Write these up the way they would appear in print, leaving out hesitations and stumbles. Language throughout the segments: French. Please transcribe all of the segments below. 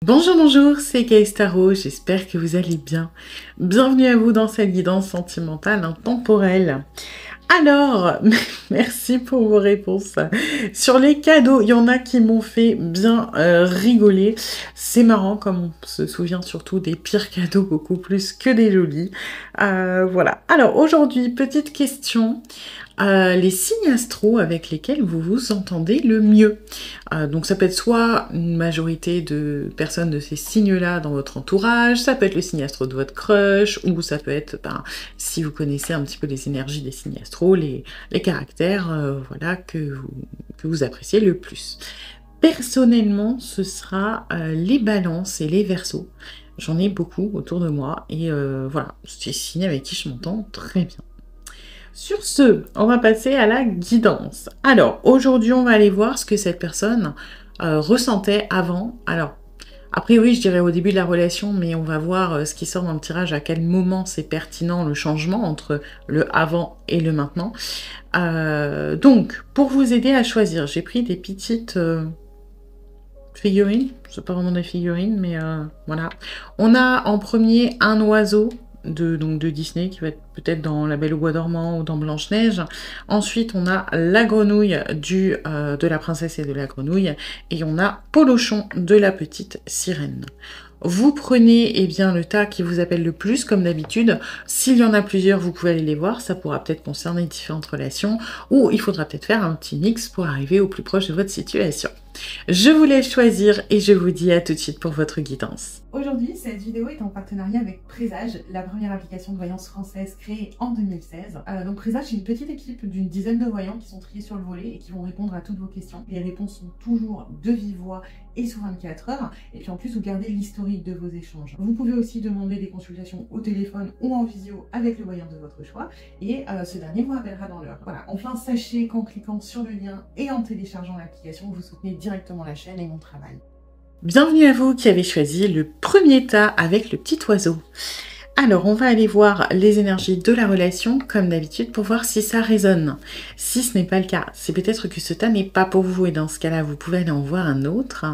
Bonjour, bonjour, c'est Gaëlle Tarot, j'espère que vous allez bien. Bienvenue à vous dans cette guidance sentimentale intemporelle. Alors, merci pour vos réponses. Sur les cadeaux, il y en a qui m'ont fait bien rigoler. C'est marrant comme on se souvient surtout des pires cadeaux beaucoup plus que des jolis. Voilà. Alors aujourd'hui, petite question. Les signes astro avec lesquels vous vous entendez le mieux. Donc ça peut être soit une majorité de personnes de ces signes-là dans votre entourage, ça peut être le signe astro de votre crush, ou ça peut être, si vous connaissez un petit peu les énergies des signes astro, les caractères voilà, que vous appréciez le plus. Personnellement, ce sera les balances et les verseaux. J'en ai beaucoup autour de moi, et voilà, c'est des signes avec qui je m'entends très bien. Sur ce, on va passer à la guidance. Alors, aujourd'hui, on va aller voir ce que cette personne ressentait avant. Alors, a priori, je dirais au début de la relation, mais on va voir ce qui sort dans le tirage, à quel moment c'est pertinent le changement entre le avant et le maintenant. Donc, pour vous aider à choisir, j'ai pris des petites figurines. C'est pas vraiment des figurines, mais voilà. On a en premier un oiseau de Disney, qui va être peut-être dans La Belle au Bois dormant ou dans Blanche-Neige. Ensuite, on a la grenouille de la princesse et de la grenouille, et on a Polochon de la petite sirène. Vous prenez bien le tas qui vous appelle le plus, comme d'habitude. S'il y en a plusieurs, vous pouvez aller les voir, ça pourra peut-être concerner différentes relations, ou il faudra peut-être faire un petit mix pour arriver au plus proche de votre situation. Je vous laisse choisir et je vous dis à tout de suite pour votre guidance. Aujourd'hui, cette vidéo est en partenariat avec Présage, la première application de voyance française créée en 2016. Donc Présage, c'est une petite équipe d'une dizaine de voyants qui sont triés sur le volet et qui vont répondre à toutes vos questions. Les réponses sont toujours de vive voix et sous 24 heures. Et puis en plus, vous gardez l'historique de vos échanges. Vous pouvez aussi demander des consultations au téléphone ou en visio avec le voyant de votre choix. Et ce dernier vous rappellera dans l'heure. Voilà. Enfin, sachez qu'en cliquant sur le lien et en téléchargeant l'application, vous soutenez directement la chaîne et mon travail. Bienvenue à vous qui avez choisi le premier tas avec le petit oiseau. Alors, on va aller voir les énergies de la relation, comme d'habitude, pour voir si ça résonne. Si ce n'est pas le cas, c'est peut-être que ce tas n'est pas pour vous, et dans ce cas-là, vous pouvez aller en voir un autre.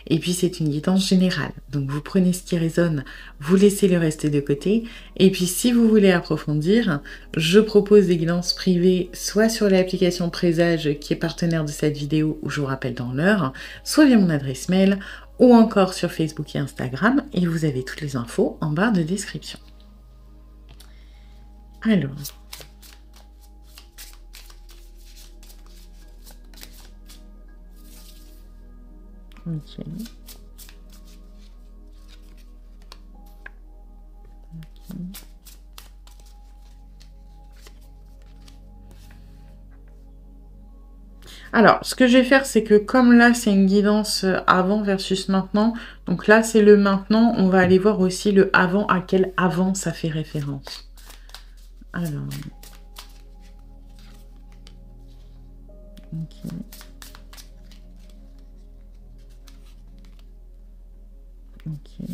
Et puis, c'est une guidance générale. Donc, vous prenez ce qui résonne, vous laissez le reste de côté. Et puis, si vous voulez approfondir, je propose des guidances privées, soit sur l'application Présage, qui est partenaire de cette vidéo, où je vous rappelle dans l'heure, soit via mon adresse mail, ou encore sur Facebook et Instagram. Et vous avez toutes les infos en barre de description. Alors, ok. Alors, ce que je vais faire, c'est que comme là, c'est une guidance avant versus maintenant, donc là, c'est le maintenant, on va aller voir aussi le avant, à quel avant ça fait référence. Alors, ok. Ok.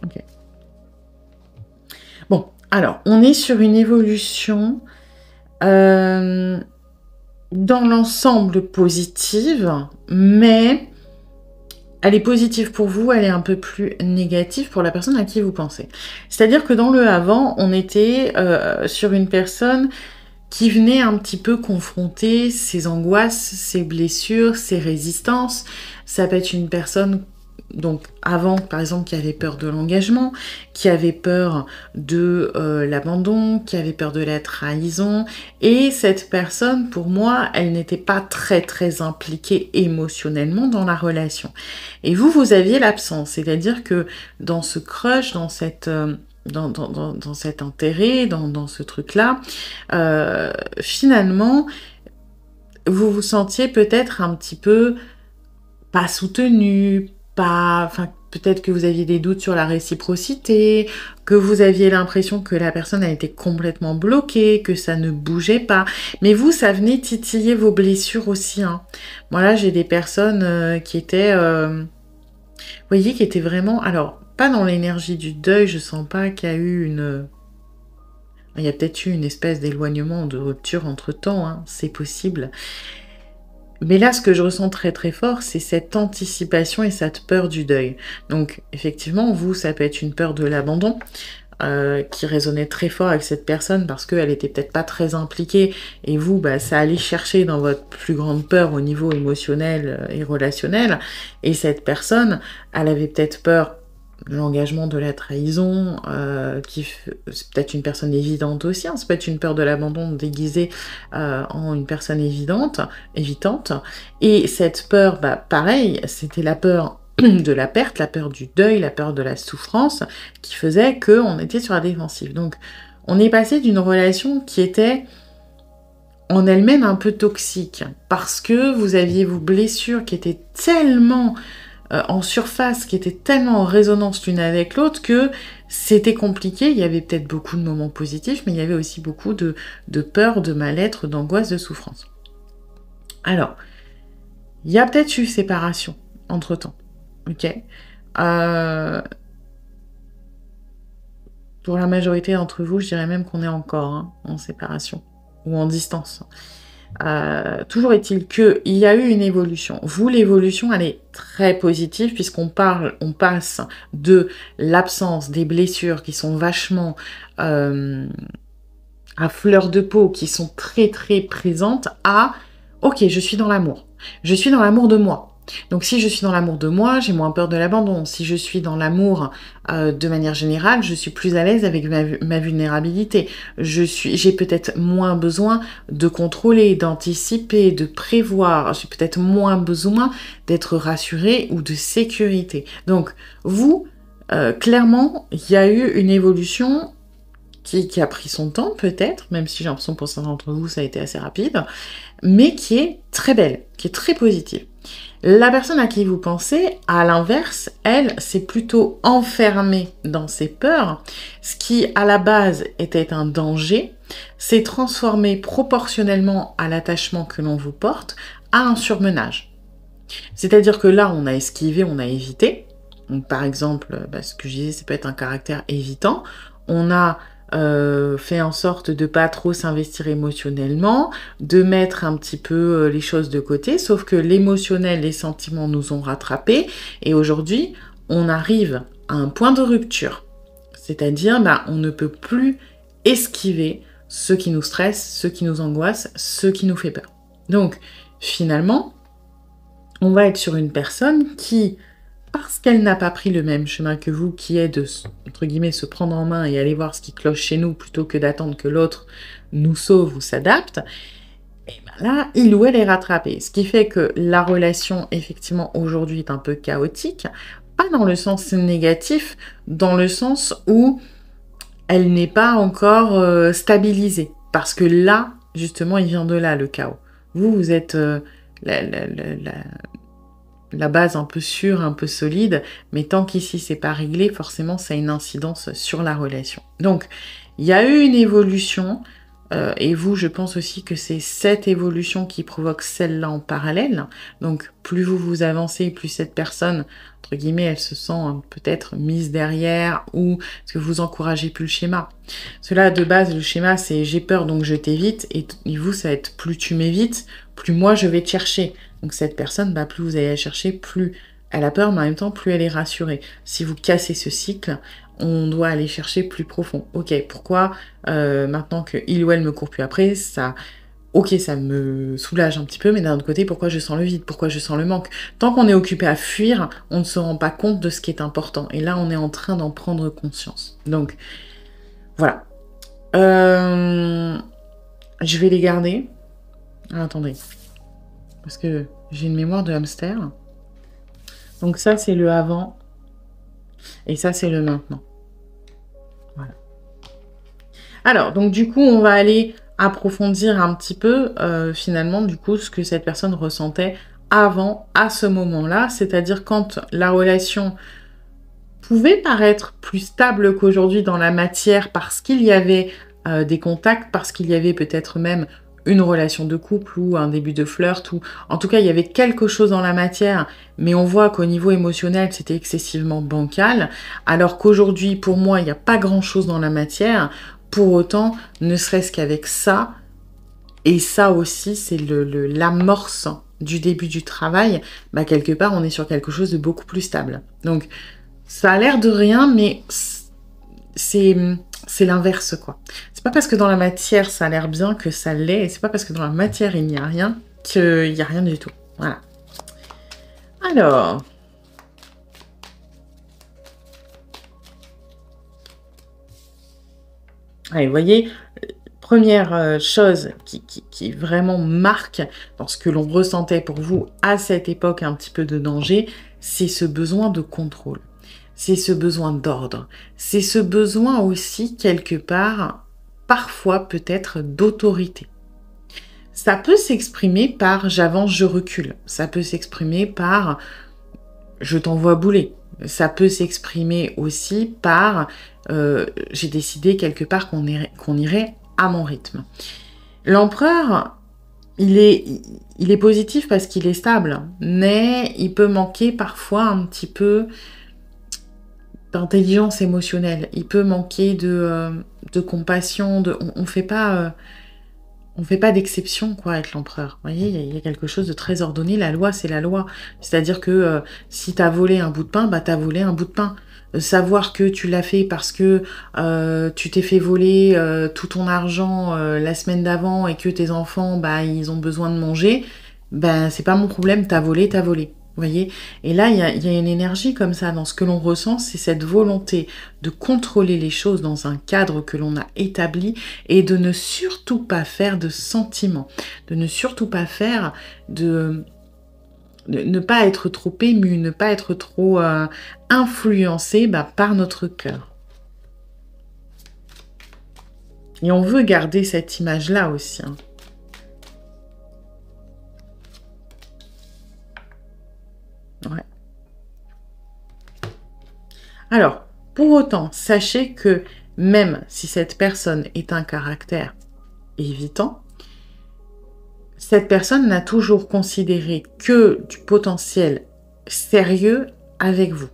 Ok. Bon, alors, on est sur une évolution dans l'ensemble positive, mais elle est positive pour vous, elle est un peu plus négative pour la personne à qui vous pensez. C'est-à-dire que dans le avant, on était sur une personne qui venait un petit peu confronter ses angoisses, ses blessures, ses résistances. Ça peut être une personne, donc avant, par exemple, qui avait peur de l'engagement, qui avait peur de l'abandon, qui avait peur de la trahison. Et cette personne, pour moi, elle n'était pas très impliquée émotionnellement dans la relation. Et vous aviez l'absence, c'est-à-dire que dans ce crush, dans cette... Dans cet intérêt, dans ce truc-là, finalement, vous vous sentiez peut-être un petit peu pas soutenu, enfin, peut-être que vous aviez des doutes sur la réciprocité, que vous aviez l'impression que la personne a été complètement bloquée, que ça ne bougeait pas. Mais vous, ça venait titiller vos blessures aussi. Hein. Moi, là, j'ai des personnes qui étaient... vous voyez, qui étaient vraiment... Alors, pas dans l'énergie du deuil, je sens pas qu'il y a eu une... Il y a peut-être eu une espèce d'éloignement, de rupture entre-temps, hein, c'est possible. Mais là, ce que je ressens très très fort, c'est cette anticipation et cette peur du deuil. Donc, effectivement, vous, ça peut être une peur de l'abandon qui résonnait très fort avec cette personne parce qu'elle était peut-être pas très impliquée et vous, bah, ça allait chercher dans votre plus grande peur au niveau émotionnel et relationnel. Et cette personne, elle avait peut-être peur de l'engagement, de la trahison, c'est peut-être une personne évidente aussi, hein, c'est peut-être une peur de l'abandon déguisée en une personne évitante. Et cette peur, bah, pareil, c'était la peur de la perte, la peur du deuil, la peur de la souffrance, qui faisait qu'on était sur la défensive. Donc, on est passé d'une relation qui était en elle-même un peu toxique, parce que vous aviez vos blessures qui étaient tellement en surface, qui étaient tellement en résonance l'une avec l'autre, que c'était compliqué. Il y avait peut-être beaucoup de moments positifs, mais il y avait aussi beaucoup de peur, de mal-être, d'angoisse, de souffrance. Alors, il y a peut-être eu séparation entre-temps. Ok. Pour la majorité d'entre vous, je dirais même qu'on est encore en séparation ou en distance. Toujours est-il qu'il y a eu une évolution. Vous, l'évolution, elle est très positive puisqu'on passe de l'absence des blessures qui sont vachement à fleur de peau, qui sont très très présentes, à ok, je suis dans l'amour. Je suis dans l'amour de moi. Donc si je suis dans l'amour de moi, j'ai moins peur de l'abandon. Si je suis dans l'amour de manière générale, je suis plus à l'aise avec ma vulnérabilité. J'ai peut-être moins besoin de contrôler, d'anticiper, de prévoir. J'ai peut-être moins besoin d'être rassurée ou de sécurité. Donc vous, clairement, il y a eu une évolution qui a pris son temps peut-être, même si j'ai l'impression pour certains d'entre vous ça a été assez rapide, mais qui est très belle, qui est très positive. La personne à qui vous pensez, à l'inverse, elle, s'est plutôt enfermée dans ses peurs. Ce qui, à la base, était un danger, s'est transformé proportionnellement à l'attachement que l'on vous porte, à un surmenage. C'est-à-dire que là, on a esquivé, on a évité. Donc, par exemple, ce que je disais, ça peut être un caractère évitant. On a fait en sorte de pas trop s'investir émotionnellement, de mettre un petit peu les choses de côté, sauf que l'émotionnel, les sentiments nous ont rattrapés, et aujourd'hui, on arrive à un point de rupture. C'est-à-dire, on ne peut plus esquiver ce qui nous stresse, ce qui nous angoisse, ce qui nous fait peur. Donc, finalement, on va être sur une personne qui, parce qu'elle n'a pas pris le même chemin que vous, qui est de, entre guillemets, se prendre en main et aller voir ce qui cloche chez nous, plutôt que d'attendre que l'autre nous sauve ou s'adapte, et là, il ou elle est rattrapé. Ce qui fait que la relation, effectivement, aujourd'hui est un peu chaotique, pas dans le sens négatif, dans le sens où elle n'est pas encore stabilisée. Parce que là, justement, il vient de là, le chaos. Vous êtes la base un peu sûre, un peu solide, mais tant qu'ici c'est pas réglé, forcément ça a une incidence sur la relation. Donc, il y a eu une évolution, et vous, je pense aussi que c'est cette évolution qui provoque celle-là en parallèle. Donc, plus vous avancez, plus cette personne, entre guillemets, elle se sent peut-être mise derrière, ou parce que vous encouragez plus le schéma. Cela, de base, le schéma, c'est j'ai peur, donc je t'évite, et vous, ça va être plus tu m'évites, plus moi je vais te chercher. Donc cette personne, plus vous allez la chercher, plus elle a peur, mais en même temps, plus elle est rassurée. Si vous cassez ce cycle, on doit aller chercher plus profond. Ok, pourquoi maintenant que il ou elle me court plus après, ça me soulage un petit peu, mais d'un autre côté, pourquoi je sens le vide, pourquoi je sens le manque? Tant qu'on est occupé à fuir, on ne se rend pas compte de ce qui est important. Et là, on est en train d'en prendre conscience. Donc, voilà. Je vais les garder. Ah, attendez. Parce que j'ai une mémoire de hamster. Donc ça, c'est le avant. Et ça, c'est le maintenant. Voilà. Alors, donc du coup, on va aller approfondir un petit peu, finalement, du coup, ce que cette personne ressentait avant, à ce moment-là. C'est-à-dire quand la relation pouvait paraître plus stable qu'aujourd'hui dans la matière parce qu'il y avait des contacts, parce qu'il y avait peut-être même une relation de couple ou un début de flirt, ou en tout cas il y avait quelque chose dans la matière, mais on voit qu'au niveau émotionnel c'était excessivement bancal, alors qu'aujourd'hui pour moi il n'y a pas grand-chose dans la matière. Pour autant, ne serait-ce qu'avec ça, et ça aussi c'est l'amorce du début du travail, bah quelque part, on est sur quelque chose de beaucoup plus stable. Donc, ça a l'air de rien, mais c'est l'inverse, quoi. C'est pas parce que dans la matière, ça a l'air bien que ça l'est, et c'est pas parce que dans la matière, il n'y a rien qu'il n'y a rien du tout. Voilà. Alors... Allez, vous voyez, première chose qui vraiment marque dans ce que l'on ressentait pour vous à cette époque un petit peu de danger, c'est ce besoin de contrôle, c'est ce besoin d'ordre, c'est ce besoin aussi quelque part, parfois peut-être d'autorité. Ça peut s'exprimer par j'avance, je recule, ça peut s'exprimer par je t'envoie bouler. Ça peut s'exprimer aussi par j'ai décidé quelque part qu'on irait à mon rythme. L'empereur, il est positif parce qu'il est stable, mais il peut manquer parfois un petit peu d'intelligence émotionnelle. Il peut manquer de compassion. On fait pas d'exception, quoi, avec l'empereur. Vous voyez, il y a quelque chose de très ordonné. La loi, c'est la loi. C'est-à-dire que si t'as volé un bout de pain, bah t'as volé un bout de pain. Savoir que tu l'as fait parce que tu t'es fait voler tout ton argent la semaine d'avant et que tes enfants, bah ils ont besoin de manger, ben c'est pas mon problème, t'as volé, t'as volé. Vous voyez? Et là, il y a une énergie comme ça dans ce que l'on ressent, c'est cette volonté de contrôler les choses dans un cadre que l'on a établi et de ne surtout pas faire de sentiments, de ne surtout pas faire de ne pas être trop ému, ne pas être trop influencé par notre cœur. Et on veut garder cette image-là aussi. Hein. Ouais. Alors, pour autant, sachez que même si cette personne est un caractère évitant, cette personne n'a toujours considéré que du potentiel sérieux avec vous.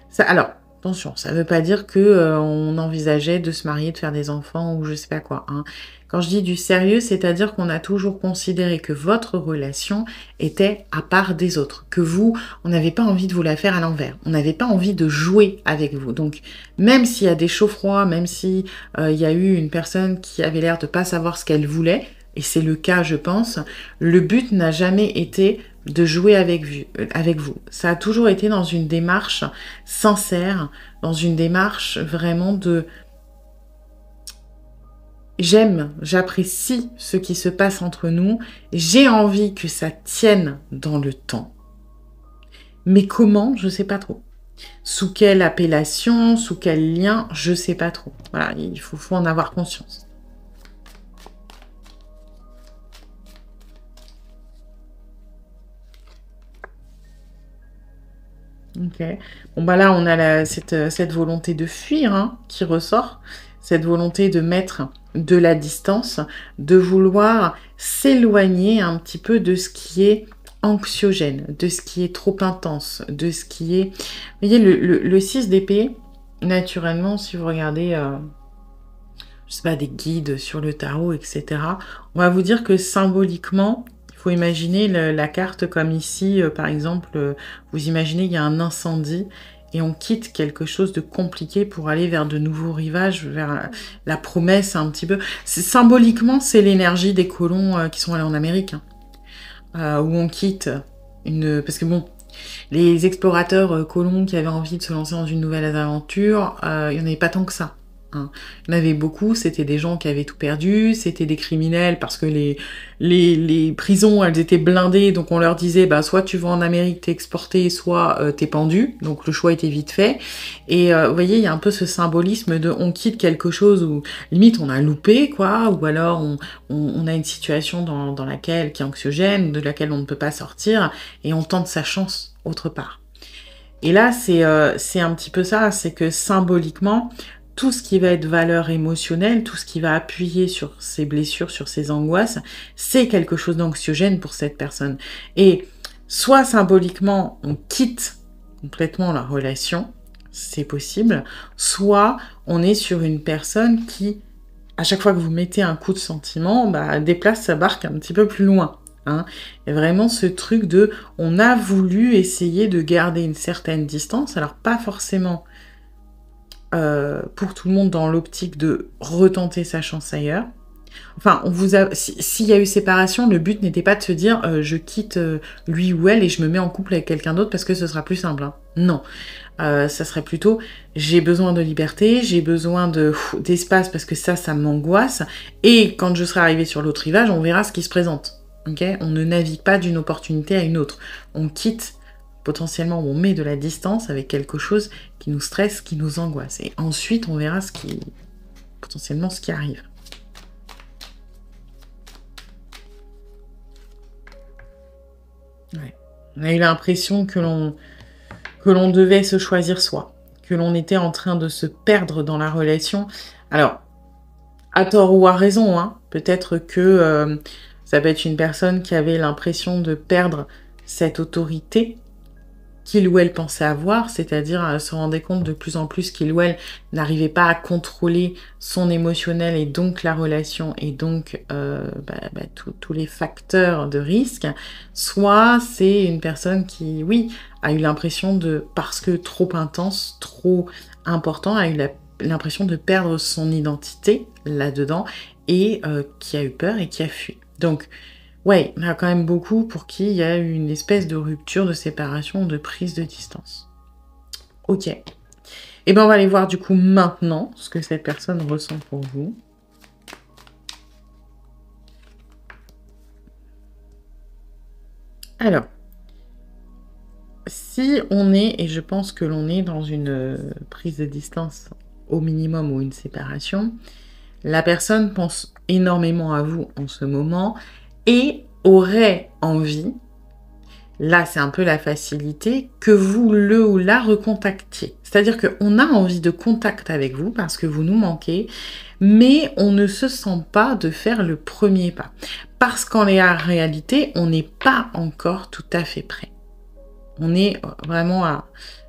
Ça, alors, attention, ça ne veut pas dire que on envisageait de se marier, de faire des enfants ou je sais pas quoi. Hein. Quand je dis du sérieux, c'est-à-dire qu'on a toujours considéré que votre relation était à part des autres, que vous, on n'avait pas envie de vous la faire à l'envers, on n'avait pas envie de jouer avec vous. Donc, même s'il y a des chauds-froids, même si il y a eu une personne qui avait l'air de pas savoir ce qu'elle voulait, et c'est le cas, je pense, le but n'a jamais été de jouer avec vous. Ça a toujours été dans une démarche sincère, dans une démarche vraiment de j'apprécie ce qui se passe entre nous, j'ai envie que ça tienne dans le temps. Mais comment, je sais pas trop. Sous quelle appellation, sous quel lien, je sais pas trop. Voilà, il faut en avoir conscience. Ok. Bon, bah là, on a cette volonté de fuir hein, qui ressort. Cette volonté de mettre de la distance, de vouloir s'éloigner un petit peu de ce qui est anxiogène, de ce qui est trop intense, de ce qui est... Vous voyez, le 6 d'épée, naturellement, si vous regardez... je sais pas, des guides sur le tarot, etc. On va vous dire que symboliquement, il faut imaginer la carte comme ici, par exemple, vous imaginez il y a un incendie et on quitte quelque chose de compliqué pour aller vers de nouveaux rivages, vers la promesse un petit peu. Symboliquement, c'est l'énergie des colons qui sont allés en Amérique, hein, où on quitte une... Parce que bon, les explorateurs colons qui avaient envie de se lancer dans une nouvelle aventure, il n'y en avait pas tant que ça. Hein. Il y en avait beaucoup, c'était des gens qui avaient tout perdu, c'était des criminels parce que les prisons, elles étaient blindées, donc on leur disait, bah, soit tu vas en Amérique, t'es exporté, soit t'es pendu, donc le choix était vite fait. Et vous voyez, il y a un peu ce symbolisme de on quitte quelque chose où limite on a loupé, quoi, ou alors on a une situation dans laquelle, qui est anxiogène, de laquelle on ne peut pas sortir, et on tente sa chance autre part. Et là, c'est un petit peu ça, c'est que symboliquement, tout ce qui va être valeur émotionnelle, tout ce qui va appuyer sur ses blessures, sur ses angoisses, c'est quelque chose d'anxiogène pour cette personne. Et soit symboliquement, on quitte complètement la relation, c'est possible, soit on est sur une personne qui, à chaque fois que vous mettez un coup de sentiment, bah, déplace sa barque un petit peu plus loin. Hein. Et vraiment ce truc de, on a voulu essayer de garder une certaine distance, alors pas forcément pour tout le monde dans l'optique de retenter sa chance ailleurs. Enfin, s'il y a eu séparation, le but n'était pas de se dire je quitte lui ou elle et je me mets en couple avec quelqu'un d'autre parce que ce sera plus simple. Hein. Non, ça serait plutôt j'ai besoin de liberté, j'ai besoin d'espace parce que ça m'angoisse. Et quand je serai arrivée sur l'autre rivage, on verra ce qui se présente. Okay, on ne navigue pas d'une opportunité à une autre. On quitte potentiellement, on met de la distance avec quelque chose qui nous stresse, qui nous angoisse. Et ensuite, on verra potentiellement ce qui arrive. Ouais. On a eu l'impression que l'on devait se choisir soi, que l'on était en train de se perdre dans la relation. Alors, à tort ou à raison, hein, peut-être que ça peut être une personne qui avait l'impression de perdre cette autorité qu'il ou elle pensait avoir, c'est-à-dire se rendait compte de plus en plus qu'il ou elle n'arrivait pas à contrôler son émotionnel et donc la relation et donc tous les facteurs de risque, soit c'est une personne qui, oui, a eu l'impression de, parce que trop intense, trop important, a eu l'impression de perdre son identité là-dedans et qui a eu peur et qui a fui. Donc, ouais, il y en a quand même beaucoup pour qui il y a eu une espèce de rupture, de séparation, de prise de distance. Ok. Et ben on va aller voir du coup maintenant ce que cette personne ressent pour vous. Alors, si on est, et je pense que l'on est dans une prise de distance au minimum ou une séparation, la personne pense énormément à vous en ce moment et aurait envie, là c'est un peu la facilité, que vous le ou la recontactiez. C'est-à-dire qu'on a envie de contact avec vous parce que vous nous manquez, mais on ne se sent pas de faire le premier pas. Parce qu'en réalité, on n'est pas encore tout à fait prêt. On est vraiment à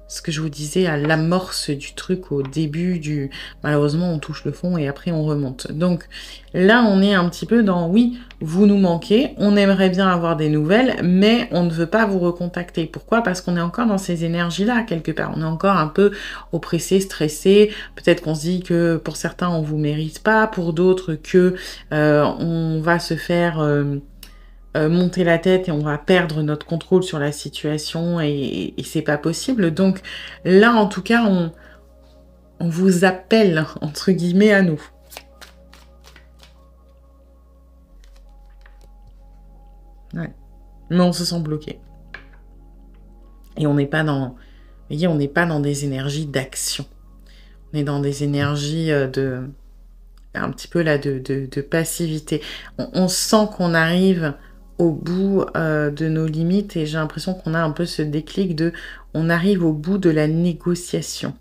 ce que je vous disais, à l'amorce du truc au début du... Malheureusement, on touche le fond et après on remonte. Donc là, on est un petit peu dans, oui, vous nous manquez, on aimerait bien avoir des nouvelles, mais on ne veut pas vous recontacter. Pourquoi? Parce qu'on est encore dans ces énergies-là, quelque part. On est encore un peu oppressé, stressé. Peut-être qu'on se dit que pour certains, on vous mérite pas, pour d'autres que on va se faire... monter la tête et on va perdre notre contrôle sur la situation et c'est pas possible. Donc là, en tout cas, on vous appelle, entre guillemets, à nous. Ouais. Mais on se sent bloqué. Et on n'est pas dans... Vous voyez, on n'est pas dans des énergies d'action. On est dans des énergies de... Un petit peu là, de passivité. On sent qu'on arrive au bout de nos limites et j'ai l'impression qu'on a un peu ce déclic de on arrive au bout de la négociation.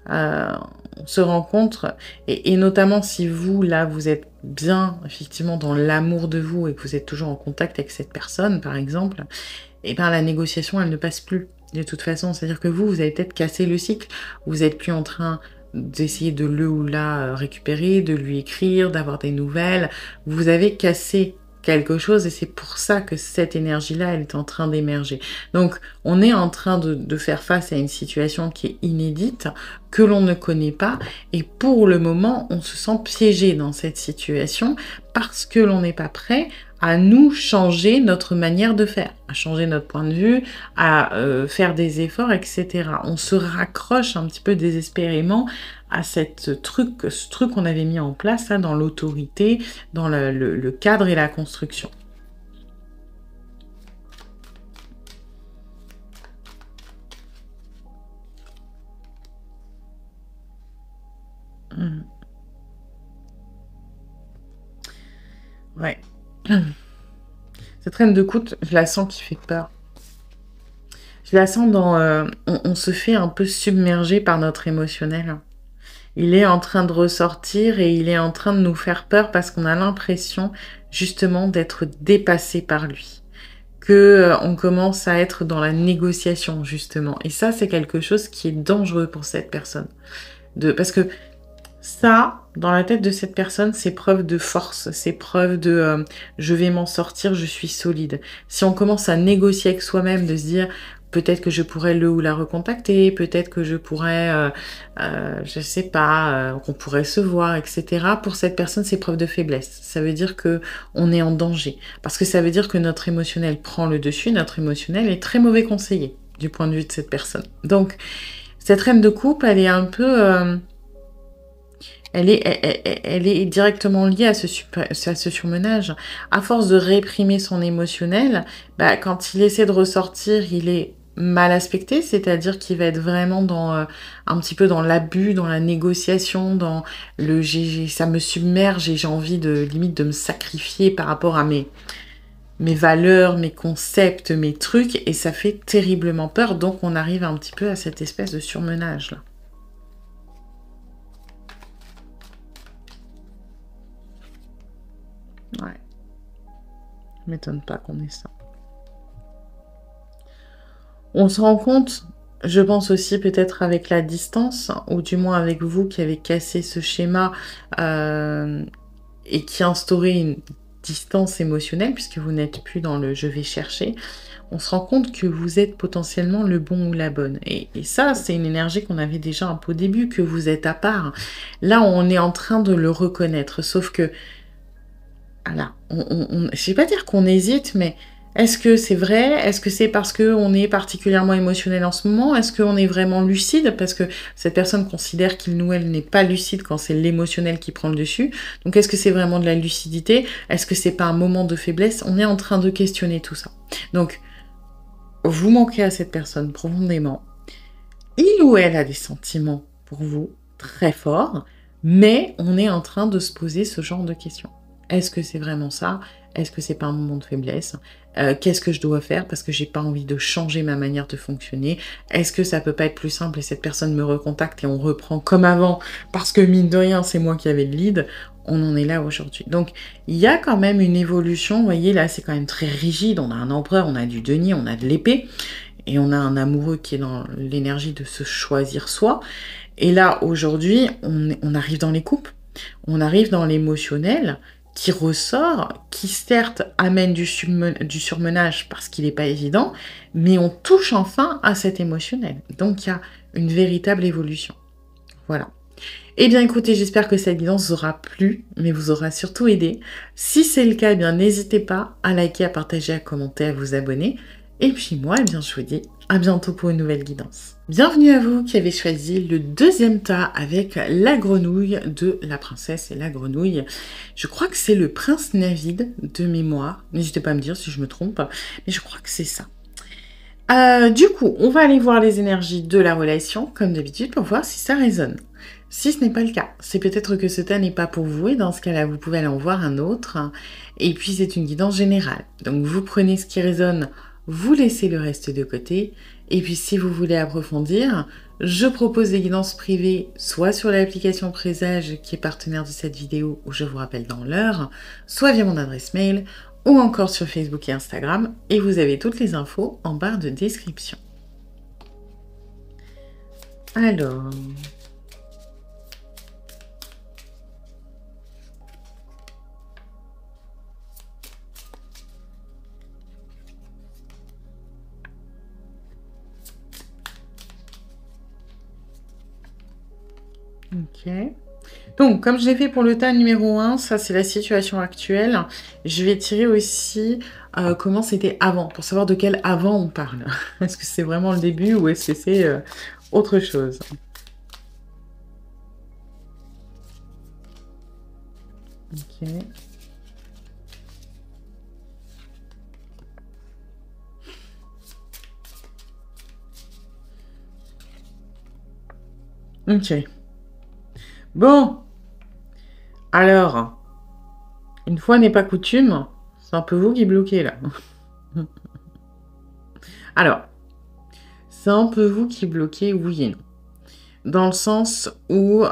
On se rencontre et notamment si vous là vous êtes bien effectivement dans l'amour de vous et que vous êtes toujours en contact avec cette personne par exemple, et bien la négociation elle ne passe plus de toute façon, c'est-à-dire que vous avez peut-être cassé le cycle, vous êtes plus en train d'essayer de le ou la récupérer, de lui écrire, d'avoir des nouvelles, vous avez cassé quelque chose et c'est pour ça que cette énergie-là, elle est en train d'émerger. Donc, on est en train de faire face à une situation qui est inédite, que l'on ne connaît pas et pour le moment, on se sent piégé dans cette situation parce que l'on n'est pas prêt à nous changer notre manière de faire, à changer notre point de vue, à faire des efforts, etc. On se raccroche un petit peu désespérément à ce truc qu'on avait mis en place là, dans l'autorité, dans le cadre et la construction. Ouais. Cette reine de coude, je la sens qui fait peur. Je la sens dans... on se fait un peu submerger par notre émotionnel. Il est en train de ressortir et il est en train de nous faire peur parce qu'on a l'impression justement d'être dépassé par lui. Que on commence à être dans la négociation justement. Et ça, c'est quelque chose qui est dangereux pour cette personne. Parce que ça, Dans la tête de cette personne, c'est preuve de force, c'est preuve de je vais m'en sortir, je suis solide. Si on commence à négocier avec soi-même, de se dire peut-être que je pourrais le ou la recontacter, peut-être que je pourrais, je sais pas, qu'on pourrait se voir, etc. Pour cette personne, c'est preuve de faiblesse. Ça veut dire que on est en danger. Parce que ça veut dire que notre émotionnel prend le dessus, notre émotionnel est très mauvais conseiller du point de vue de cette personne. Donc, cette reine de coupe, elle est un peu... elle est directement liée à ce surmenage. À force de réprimer son émotionnel, bah, quand il essaie de ressortir, il est mal aspecté, c'est-à-dire qu'il va être vraiment dans un petit peu dans l'abus, dans la négociation, dans le ça me submerge et j'ai envie de limite de me sacrifier par rapport à mes valeurs, mes concepts, mes trucs, et ça fait terriblement peur. Donc on arrive un petit peu à cette espèce de surmenage là. Ouais. M'étonne pas qu'on ait ça. On se rend compte, je pense aussi peut-être avec la distance, ou du moins avec vous qui avez cassé ce schéma et qui instaurez une distance émotionnelle, puisque vous n'êtes plus dans le je vais chercher, on se rend compte que vous êtes potentiellement le bon ou la bonne. Et ça, c'est une énergie qu'on avait déjà un peu au début, que vous êtes à part. Là, on est en train de le reconnaître, sauf que, voilà, je vais pas dire qu'on hésite, mais est-ce que c'est vrai? Est-ce que c'est parce qu'on est particulièrement émotionnel en ce moment? Est-ce qu'on est vraiment lucide? Parce que cette personne considère qu'il ou elle n'est pas lucide quand c'est l'émotionnel qui prend le dessus. Donc est-ce que c'est vraiment de la lucidité? Est-ce que c'est pas un moment de faiblesse? On est en train de questionner tout ça. Donc, vous manquez à cette personne profondément. Il ou elle a des sentiments pour vous très forts, mais on est en train de se poser ce genre de questions. Est-ce que c'est vraiment ça? Est-ce que c'est pas un moment de faiblesse? Qu'est-ce que je dois faire parce que j'ai pas envie de changer ma manière de fonctionner? Est-ce que ça peut pas être plus simple et cette personne me recontacte et on reprend comme avant parce que mine de rien c'est moi qui avais le lead? On en est là aujourd'hui. Donc il y a quand même une évolution. Vous voyez là c'est quand même très rigide. On a un empereur, on a du denier, on a de l'épée et on a un amoureux qui est dans l'énergie de se choisir soi. Et là aujourd'hui on arrive dans les coupes, on arrive dans l'émotionnel qui ressort, qui certes amène du surmenage parce qu'il n'est pas évident, mais on touche enfin à cet émotionnel. Donc il y a une véritable évolution. Voilà. Eh bien écoutez, j'espère que cette guidance vous aura plu, mais vous aura surtout aidé. Si c'est le cas, eh bien n'hésitez pas à liker, à partager, à commenter, à vous abonner. Et puis moi, eh bien je vous dis à bientôt pour une nouvelle guidance. Bienvenue à vous qui avez choisi le deuxième tas avec la grenouille de la princesse et la grenouille. Je crois que c'est le prince Navid de mémoire. N'hésitez pas à me dire si je me trompe, mais je crois que c'est ça. Du coup, on va aller voir les énergies de la relation, comme d'habitude, pour voir si ça résonne. Si ce n'est pas le cas, c'est peut-être que ce tas n'est pas pour vous, et dans ce cas-là, vous pouvez aller en voir un autre. Et puis, c'est une guidance générale. Donc, vous prenez ce qui résonne, vous laissez le reste de côté. Et puis, si vous voulez approfondir, je propose des guidances privées, soit sur l'application Présage, qui est partenaire de cette vidéo, où je vous rappelle dans l'heure, soit via mon adresse mail, ou encore sur Facebook et Instagram, et vous avez toutes les infos en barre de description. Alors... Ok. Donc, comme je l'ai fait pour le tas numéro 1, ça c'est la situation actuelle. Je vais tirer aussi comment c'était avant, pour savoir de quel avant on parle. Est-ce que c'est vraiment le début ou est-ce que c'est autre chose? Ok. Ok. Bon. Alors, une fois n'est pas coutume, c'est un peu vous qui bloquez là. Alors, c'est un peu vous qui bloquez, oui et non. Dans le sens où,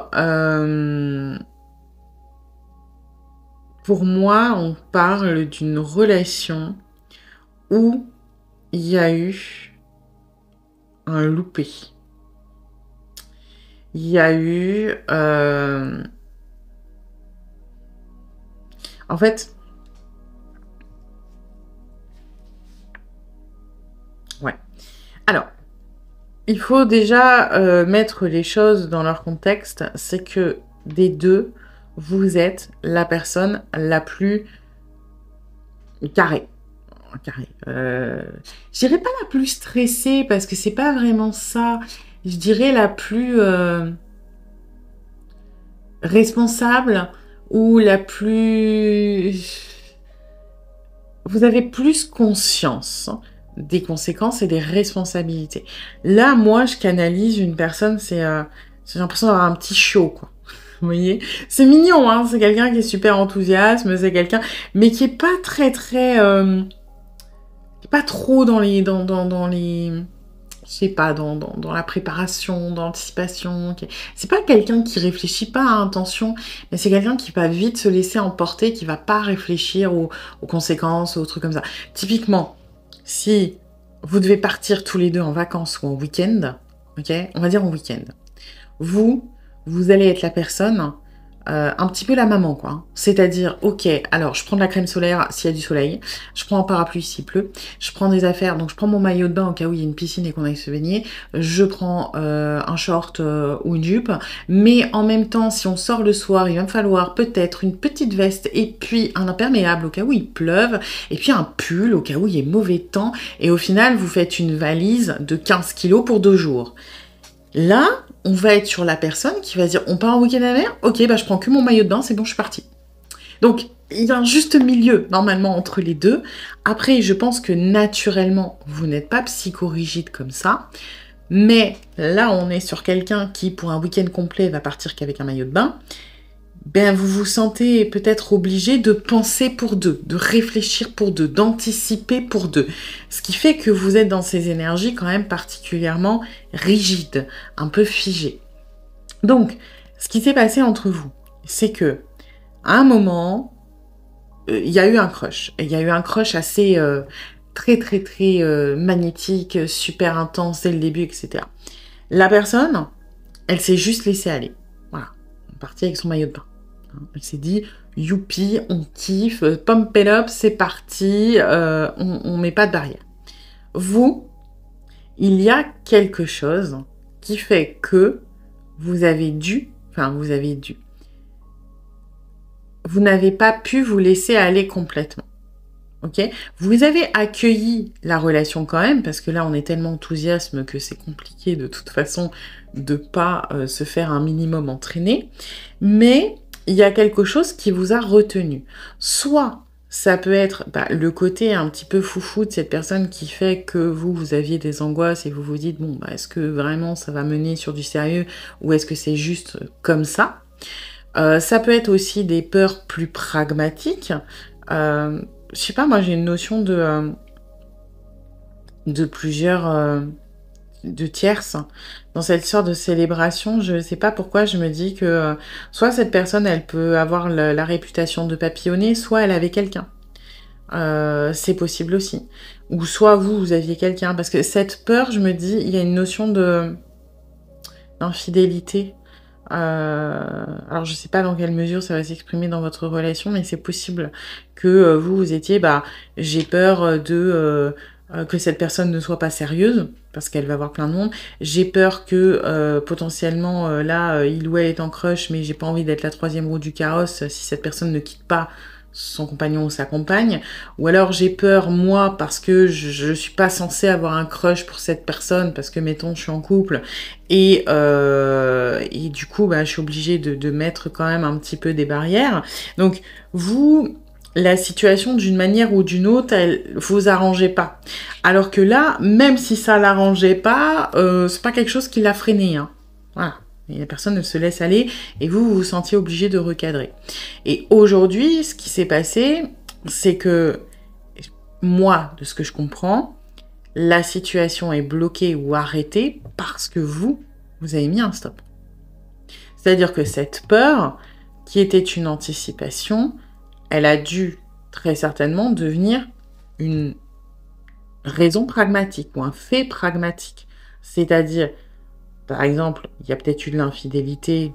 pour moi, on parle d'une relation où il y a eu un loupé. Il y a eu En fait, ouais. Alors, il faut déjà mettre les choses dans leur contexte. C'est que des deux, vous êtes la personne la plus carrée. Je dirais pas la plus stressée parce que c'est pas vraiment ça. Je dirais la plus responsable ou la plus... Vous avez plus conscience des conséquences et des responsabilités. Là, moi, je canalise une personne, j'ai l'impression d'avoir un petit show, quoi. Vous voyez, c'est mignon, hein. C'est quelqu'un qui est super enthousiaste, c'est quelqu'un, mais qui est pas très, qui est pas trop dans les, je sais pas, dans la préparation, dans l'anticipation. C'est pas quelqu'un qui réfléchit pas à intention, mais c'est quelqu'un qui va vite se laisser emporter, qui va pas réfléchir aux conséquences, aux trucs comme ça. Typiquement, si vous devez partir tous les deux en vacances ou en week-end, ok, on va dire en week-end, vous allez être la personne, un petit peu la maman, quoi. Hein. C'est-à-dire, ok, alors je prends de la crème solaire s'il y a du soleil, je prends un parapluie s'il pleut, je prends des affaires, donc je prends mon maillot de bain au cas où il y a une piscine et qu'on aille se baigner, je prends un short ou une jupe, mais en même temps, si on sort le soir, il va me falloir peut-être une petite veste et puis un imperméable au cas où il pleuve, et puis un pull au cas où il y a mauvais temps, et au final, vous faites une valise de 15 kilos pour 2 jours. Là, on va être sur la personne qui va dire « On part en week-end à la mer ? Ok, bah je prends que mon maillot de bain, c'est bon, je suis partie. » Donc, il y a un juste milieu, normalement, entre les deux. Après, je pense que naturellement, vous n'êtes pas psychorigide comme ça. Mais là, on est sur quelqu'un qui, pour un week-end complet, va partir qu'avec un maillot de bain. Ben, vous vous sentez peut-être obligé de penser pour deux, de réfléchir pour deux, d'anticiper pour deux. Ce qui fait que vous êtes dans ces énergies quand même particulièrement rigides, un peu figées. Donc, ce qui s'est passé entre vous, c'est que à un moment, il y a eu un crush. Et il y a eu un crush assez très magnétique, super intense dès le début, etc. La personne, elle s'est juste laissée aller. Voilà, elle est partie avec son maillot de bain. Elle s'est dit, youpi, on kiffe, pump it up, c'est parti, on met pas de barrière. Vous, il y a quelque chose qui fait que vous n'avez pas pu vous laisser aller complètement. Ok ? Vous avez accueilli la relation quand même, parce que là, on est tellement enthousiasme que c'est compliqué de toute façon de pas se faire un minimum entraîner. Mais il y a quelque chose qui vous a retenu. Soit ça peut être le côté un petit peu foufou de cette personne qui fait que vous aviez des angoisses et vous vous dites, bon, est-ce que vraiment ça va mener sur du sérieux ou est-ce que c'est juste comme ça ? Ça peut être aussi des peurs plus pragmatiques. Je sais pas, moi j'ai une notion de plusieurs... de tierces dans cette sorte de célébration. Je ne sais pas pourquoi je me dis que soit cette personne elle peut avoir la réputation de papillonner, soit elle avait quelqu'un. C'est possible aussi. Ou soit vous aviez quelqu'un. Parce que cette peur, je me dis, il y a une notion d'infidélité. Alors je sais pas dans quelle mesure ça va s'exprimer dans votre relation, mais c'est possible que vous étiez, j'ai peur que cette personne ne soit pas sérieuse, parce qu'elle va avoir plein de monde. J'ai peur que potentiellement, il ou elle est en crush, mais j'ai pas envie d'être la troisième roue du carrosse si cette personne ne quitte pas son compagnon ou sa compagne. Ou alors j'ai peur, moi, parce que je suis pas censée avoir un crush pour cette personne, parce que, mettons, je suis en couple, et du coup, je suis obligée de mettre quand même un petit peu des barrières. Donc, vous... la situation, d'une manière ou d'une autre, elle vous arrangeait pas. Alors que là, même si ça l'arrangeait pas, c'est pas quelque chose qui l'a freiné. Hein. Voilà. Et la personne se laisse aller et vous vous sentiez obligé de recadrer. Et aujourd'hui, ce qui s'est passé, c'est que moi, de ce que je comprends, la situation est bloquée ou arrêtée parce que vous avez mis un stop. C'est-à-dire que cette peur, qui était une anticipation, elle a dû très certainement devenir une raison pragmatique ou un fait pragmatique. C'est-à-dire, par exemple, il y a peut-être eu de l'infidélité,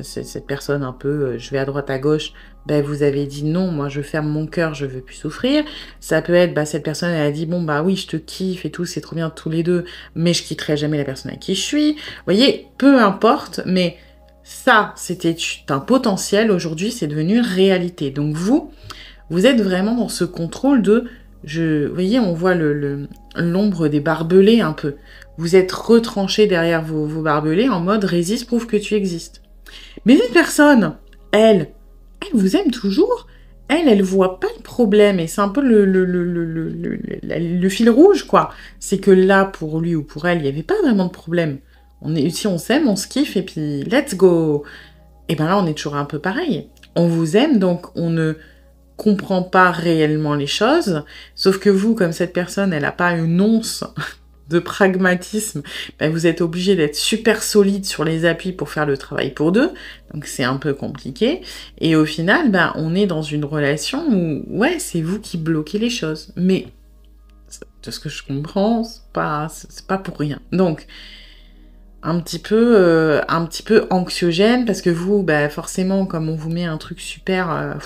cette personne un peu, je vais à droite à gauche, ben, vous avez dit non, moi je ferme mon cœur, je veux plus souffrir. Ça peut être, bah, cette personne, elle a dit, bon, bah oui, je te kiffe et tout, c'est trop bien tous les deux, mais je quitterai jamais la personne avec qui je suis. Vous voyez, peu importe, mais ça, c'était un potentiel, aujourd'hui, c'est devenu réalité. Donc vous êtes vraiment dans ce contrôle de, vous voyez, on voit l'ombre des barbelés un peu. Vous êtes retranché derrière vos barbelés en mode résiste, prouve que tu existes. Mais cette personne, elle vous aime toujours. Elle voit pas le problème. Et c'est un peu le fil rouge, quoi. C'est que là, pour lui ou pour elle, il n'y avait pas vraiment de problème. Si on s'aime, on se kiffe et puis let's go. Et ben là, on est toujours un peu pareil. On vous aime, donc on ne comprend pas réellement les choses. Sauf que vous, comme cette personne, elle n'a pas une once de pragmatisme, ben vous êtes obligé d'être super solide sur les appuis pour faire le travail pour deux, donc c'est un peu compliqué, et au final, ben, on est dans une relation où, ouais, c'est vous qui bloquez les choses, mais de ce que je comprends, c'est pas pour rien. Donc, un petit peu anxiogène, parce que vous, ben, forcément, comme on vous met un truc super...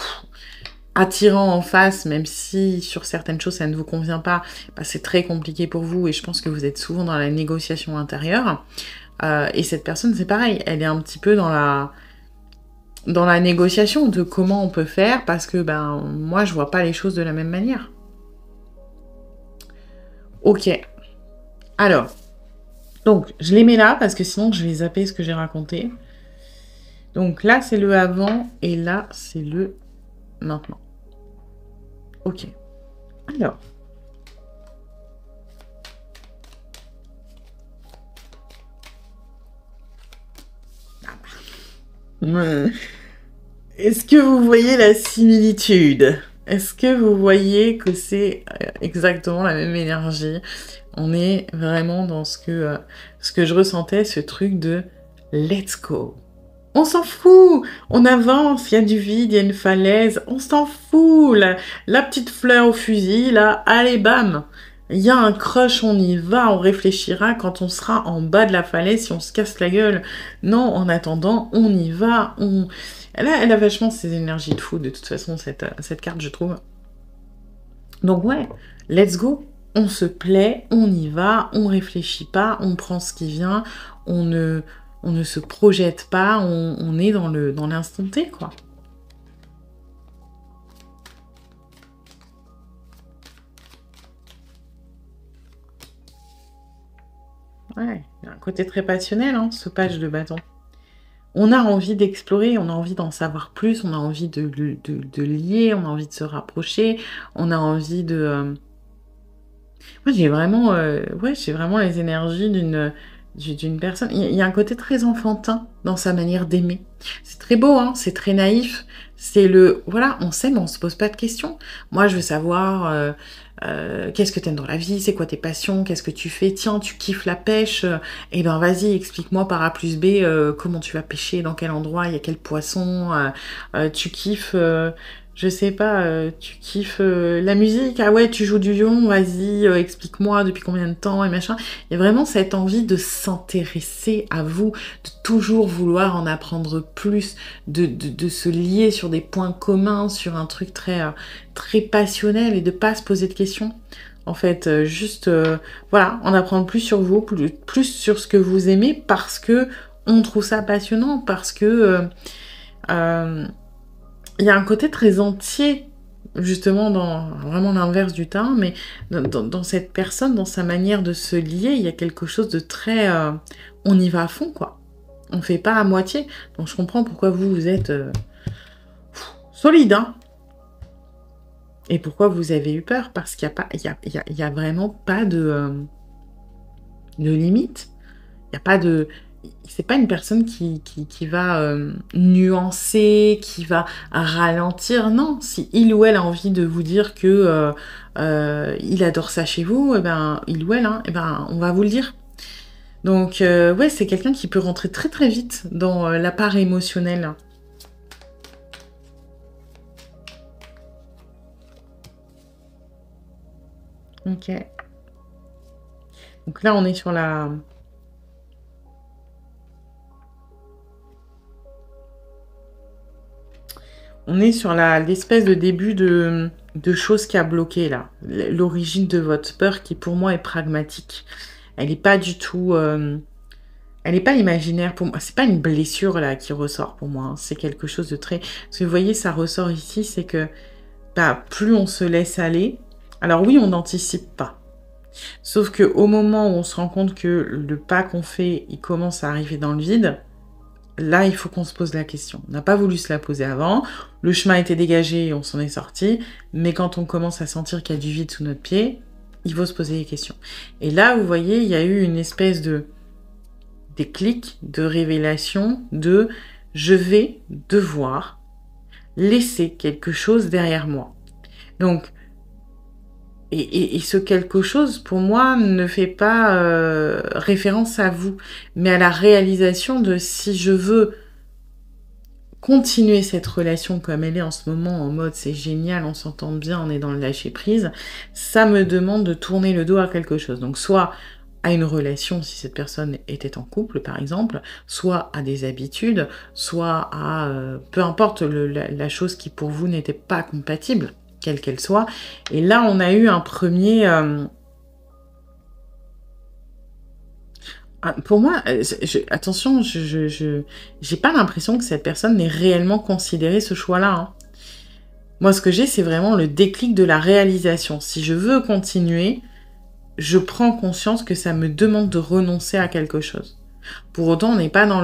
attirant en face, même si sur certaines choses ça ne vous convient pas, bah, c'est très compliqué pour vous et je pense que vous êtes souvent dans la négociation intérieure. Et cette personne, c'est pareil, elle est un petit peu dans la négociation de comment on peut faire parce que ben moi je vois pas les choses de la même manière. Ok. Alors, donc je les mets là parce que sinon je vais zapper ce que j'ai raconté. Donc là c'est le avant et là c'est le maintenant. Ok. Alors. Est-ce que vous voyez la similitude? Est-ce que vous voyez que c'est exactement la même énergie? On est vraiment dans ce que je ressentais, ce truc de let's go. On s'en fout, on avance, il y a du vide, il y a une falaise, on s'en fout, la petite fleur au fusil, là, allez bam, il y a un crush, on y va, on réfléchira quand on sera en bas de la falaise si on se casse la gueule. Non, en attendant, on y va, elle a vachement ses énergies de fou, de toute façon, cette carte, je trouve. Donc ouais, let's go. On se plaît, on y va, on réfléchit pas, on prend ce qui vient, on ne se projette pas, on est dans l'instant T, quoi. Ouais, il y a un côté très passionnel, hein, ce page de bâton. On a envie d'explorer, on a envie d'en savoir plus, on a envie de lier, on a envie de se rapprocher, on a envie de... Moi, j'ai vraiment les énergies d'une personne. Il y a un côté très enfantin dans sa manière d'aimer. C'est très beau, hein, c'est très naïf. C'est voilà, on s'aime, on se pose pas de questions. Moi, je veux savoir qu'est-ce que t'aimes dans la vie, c'est quoi tes passions, qu'est-ce que tu fais. Tiens, tu kiffes la pêche. Eh ben, vas-y, explique-moi par A plus B comment tu vas pêcher, dans quel endroit, il y a quel poisson. Tu kiffes... je sais pas, tu kiffes la musique? Ah ouais, tu joues du violon, vas-y, explique-moi depuis combien de temps et machin. Il y a vraiment cette envie de s'intéresser à vous, de toujours vouloir en apprendre plus, de se lier sur des points communs, sur un truc très, très passionnel et de pas se poser de questions. En fait, juste, voilà, en apprendre plus sur vous, plus sur ce que vous aimez parce que on trouve ça passionnant, parce que... il y a un côté très entier, justement, dans vraiment l'inverse du temps, mais dans cette personne, dans sa manière de se lier, il y a quelque chose de très... on y va à fond, quoi. On fait pas à moitié. Donc je comprends pourquoi vous êtes solide, hein. Et pourquoi vous avez eu peur, parce qu'il y a vraiment pas de limite. Il n'y a pas de... C'est pas une personne qui va nuancer, qui va ralentir. Non, si il ou elle a envie de vous dire que il adore ça chez vous, eh ben, il ou elle, hein, eh ben, on va vous le dire. Donc, ouais, c'est quelqu'un qui peut rentrer très très vite dans la part émotionnelle. Ok. Donc là, on est sur la... On est sur l'espèce de début de choses qui a bloqué, là. L'origine de votre peur qui, pour moi, est pragmatique. Elle n'est pas du tout... elle n'est pas imaginaire pour moi. C'est pas une blessure, là, qui ressort pour moi. Hein. C'est quelque chose de très... Parce que vous voyez, ça ressort ici, c'est que bah, plus on se laisse aller... Alors oui, on n'anticipe pas. Sauf qu'au moment où on se rend compte que le pas qu'on fait, il commence à arriver dans le vide... Là, il faut qu'on se pose la question. On n'a pas voulu se la poser avant. Le chemin était dégagé et on s'en est sorti. Mais quand on commence à sentir qu'il y a du vide sous notre pied, il faut se poser les questions. Et là, vous voyez, il y a eu une espèce de déclic, de révélation, de je vais devoir laisser quelque chose derrière moi. Donc, et ce quelque chose, pour moi, ne fait pas référence à vous, mais à la réalisation de si je veux continuer cette relation comme elle est en ce moment, en mode c'est génial, on s'entend bien, on est dans le lâcher-prise, ça me demande de tourner le dos à quelque chose. Donc soit à une relation, si cette personne était en couple, par exemple, soit à des habitudes, soit à... peu importe la chose qui pour vous n'était pas compatible, quelle qu'elle soit. Et là, on a eu un premier... pour moi, attention, j'ai pas l'impression que cette personne n'ait réellement considéré ce choix-là. Hein. Moi, ce que j'ai, c'est vraiment le déclic de la réalisation. Si je veux continuer, je prends conscience que ça me demande de renoncer à quelque chose. Pour autant, on n'est pas dans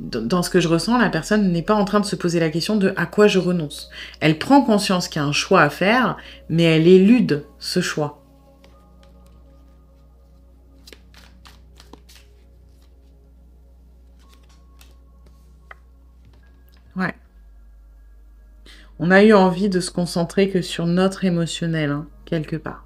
dans ce que je ressens, la personne n'est pas en train de se poser la question de à quoi je renonce. Elle prend conscience qu'il y a un choix à faire, mais elle élude ce choix. Ouais. On a eu envie de se concentrer que sur notre émotionnel, hein, quelque part.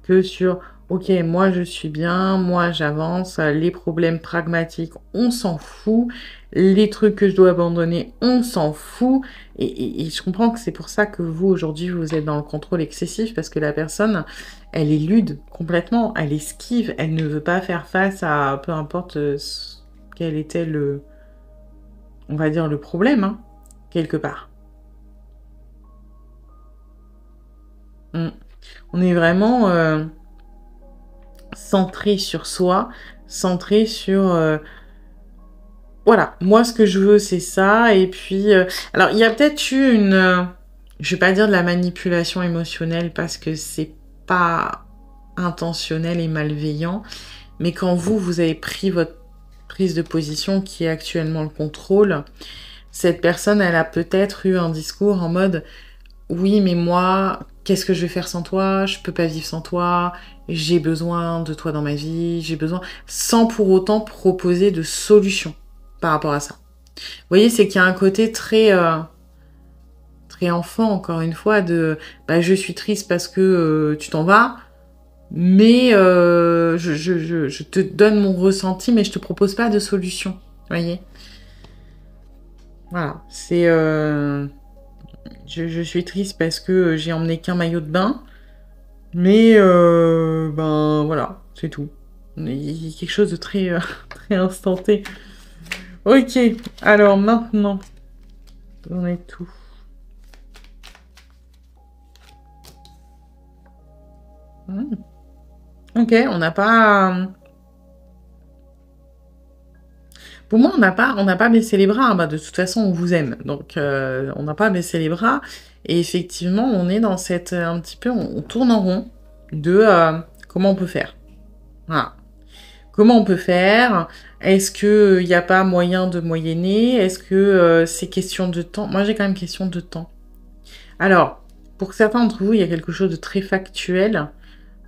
Que sur, ok, moi je suis bien, moi j'avance, les problèmes pragmatiques, on s'en fout, les trucs que je dois abandonner, on s'en fout, et je comprends que c'est pour ça que vous, aujourd'hui, vous êtes dans le contrôle excessif, parce que la personne, elle élude complètement, elle esquive, elle ne veut pas faire face à, peu importe quel était on va dire, le problème, hein, quelque part. On est vraiment centré sur soi, centré sur... voilà, moi ce que je veux c'est ça, et puis... alors il y a peut-être eu une... je vais pas dire de la manipulation émotionnelle parce que c'est pas intentionnel et malveillant, mais quand vous avez pris votre prise de position qui est actuellement le contrôle, cette personne elle a peut-être eu un discours en mode... oui, mais moi, qu'est-ce que je vais faire sans toi? Je peux pas vivre sans toi. J'ai besoin de toi dans ma vie. J'ai besoin... sans pour autant proposer de solution par rapport à ça. Vous voyez, c'est qu'il y a un côté très... très enfant, encore une fois, de... bah, je suis triste parce que tu t'en vas, mais je te donne mon ressenti, mais je te propose pas de solution. Vous voyez? Voilà, c'est... Je suis triste parce que j'ai emmené qu'un maillot de bain. Mais, ben, voilà, c'est tout. Il y a quelque chose de très, très instanté. Ok, alors maintenant, on est tout. Ok, on n'a pas... Pour moi, on n'a pas baissé les bras. Bah, de toute façon, on vous aime. Donc, on n'a pas baissé les bras. Et effectivement, on est dans cette... un petit peu... on tourne en rond de comment on peut faire. Voilà. Comment on peut faire? Est-ce qu'il n'y a pas moyen de moyenner? Est-ce que c'est question de temps? Moi, j'ai quand même question de temps. Alors, pour certains d'entre vous, il y a quelque chose de très factuel.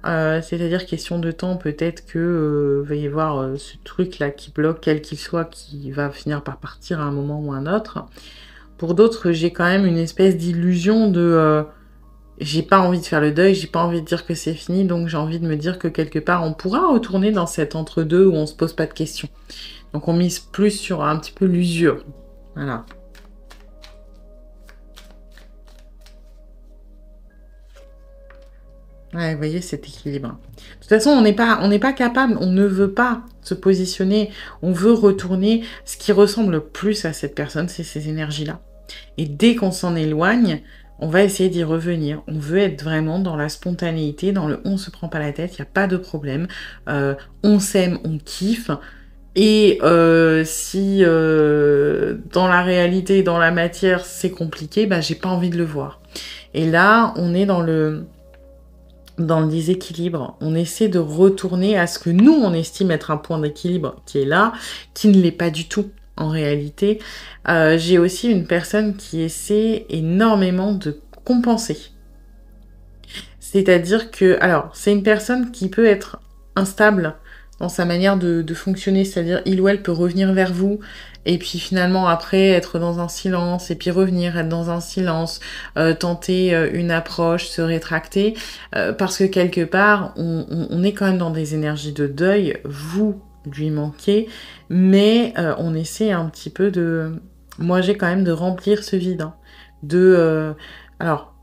C'est-à-dire question de temps, peut-être que va y avoir ce truc-là qui bloque, quel qu'il soit, qui va finir par partir à un moment ou un autre. Pour d'autres, j'ai quand même une espèce d'illusion de... j'ai pas envie de faire le deuil, j'ai pas envie de dire que c'est fini, donc j'ai envie de me dire que quelque part, on pourra retourner dans cet entre-deux où on se pose pas de questions. Donc on mise plus sur un petit peu l'usure. Voilà. Ouais, vous voyez cet équilibre. De toute façon, on n'est pas capable, on ne veut pas se positionner, on veut retourner. Ce qui ressemble le plus à cette personne, c'est ces énergies-là. Et dès qu'on s'en éloigne, on va essayer d'y revenir. On veut être vraiment dans la spontanéité, dans le on se prend pas la tête, il n'y a pas de problème. On s'aime, on kiffe. Et si dans la réalité, dans la matière, c'est compliqué, bah j'ai pas envie de le voir. Et là, on est dans le déséquilibre. On essaie de retourner à ce que nous, on estime être un point d'équilibre qui est là, qui ne l'est pas du tout en réalité. J'ai aussi une personne qui essaie énormément de compenser. C'est-à-dire que, alors, c'est une personne qui peut être instable dans sa manière de fonctionner, c'est-à-dire il ou elle peut revenir vers vous, et puis finalement après être dans un silence, et puis revenir, être dans un silence, tenter une approche, se rétracter, parce que quelque part, on est quand même dans des énergies de deuil, vous lui manquez, mais on essaie un petit peu de... Moi j'ai quand même de remplir ce vide, hein, alors,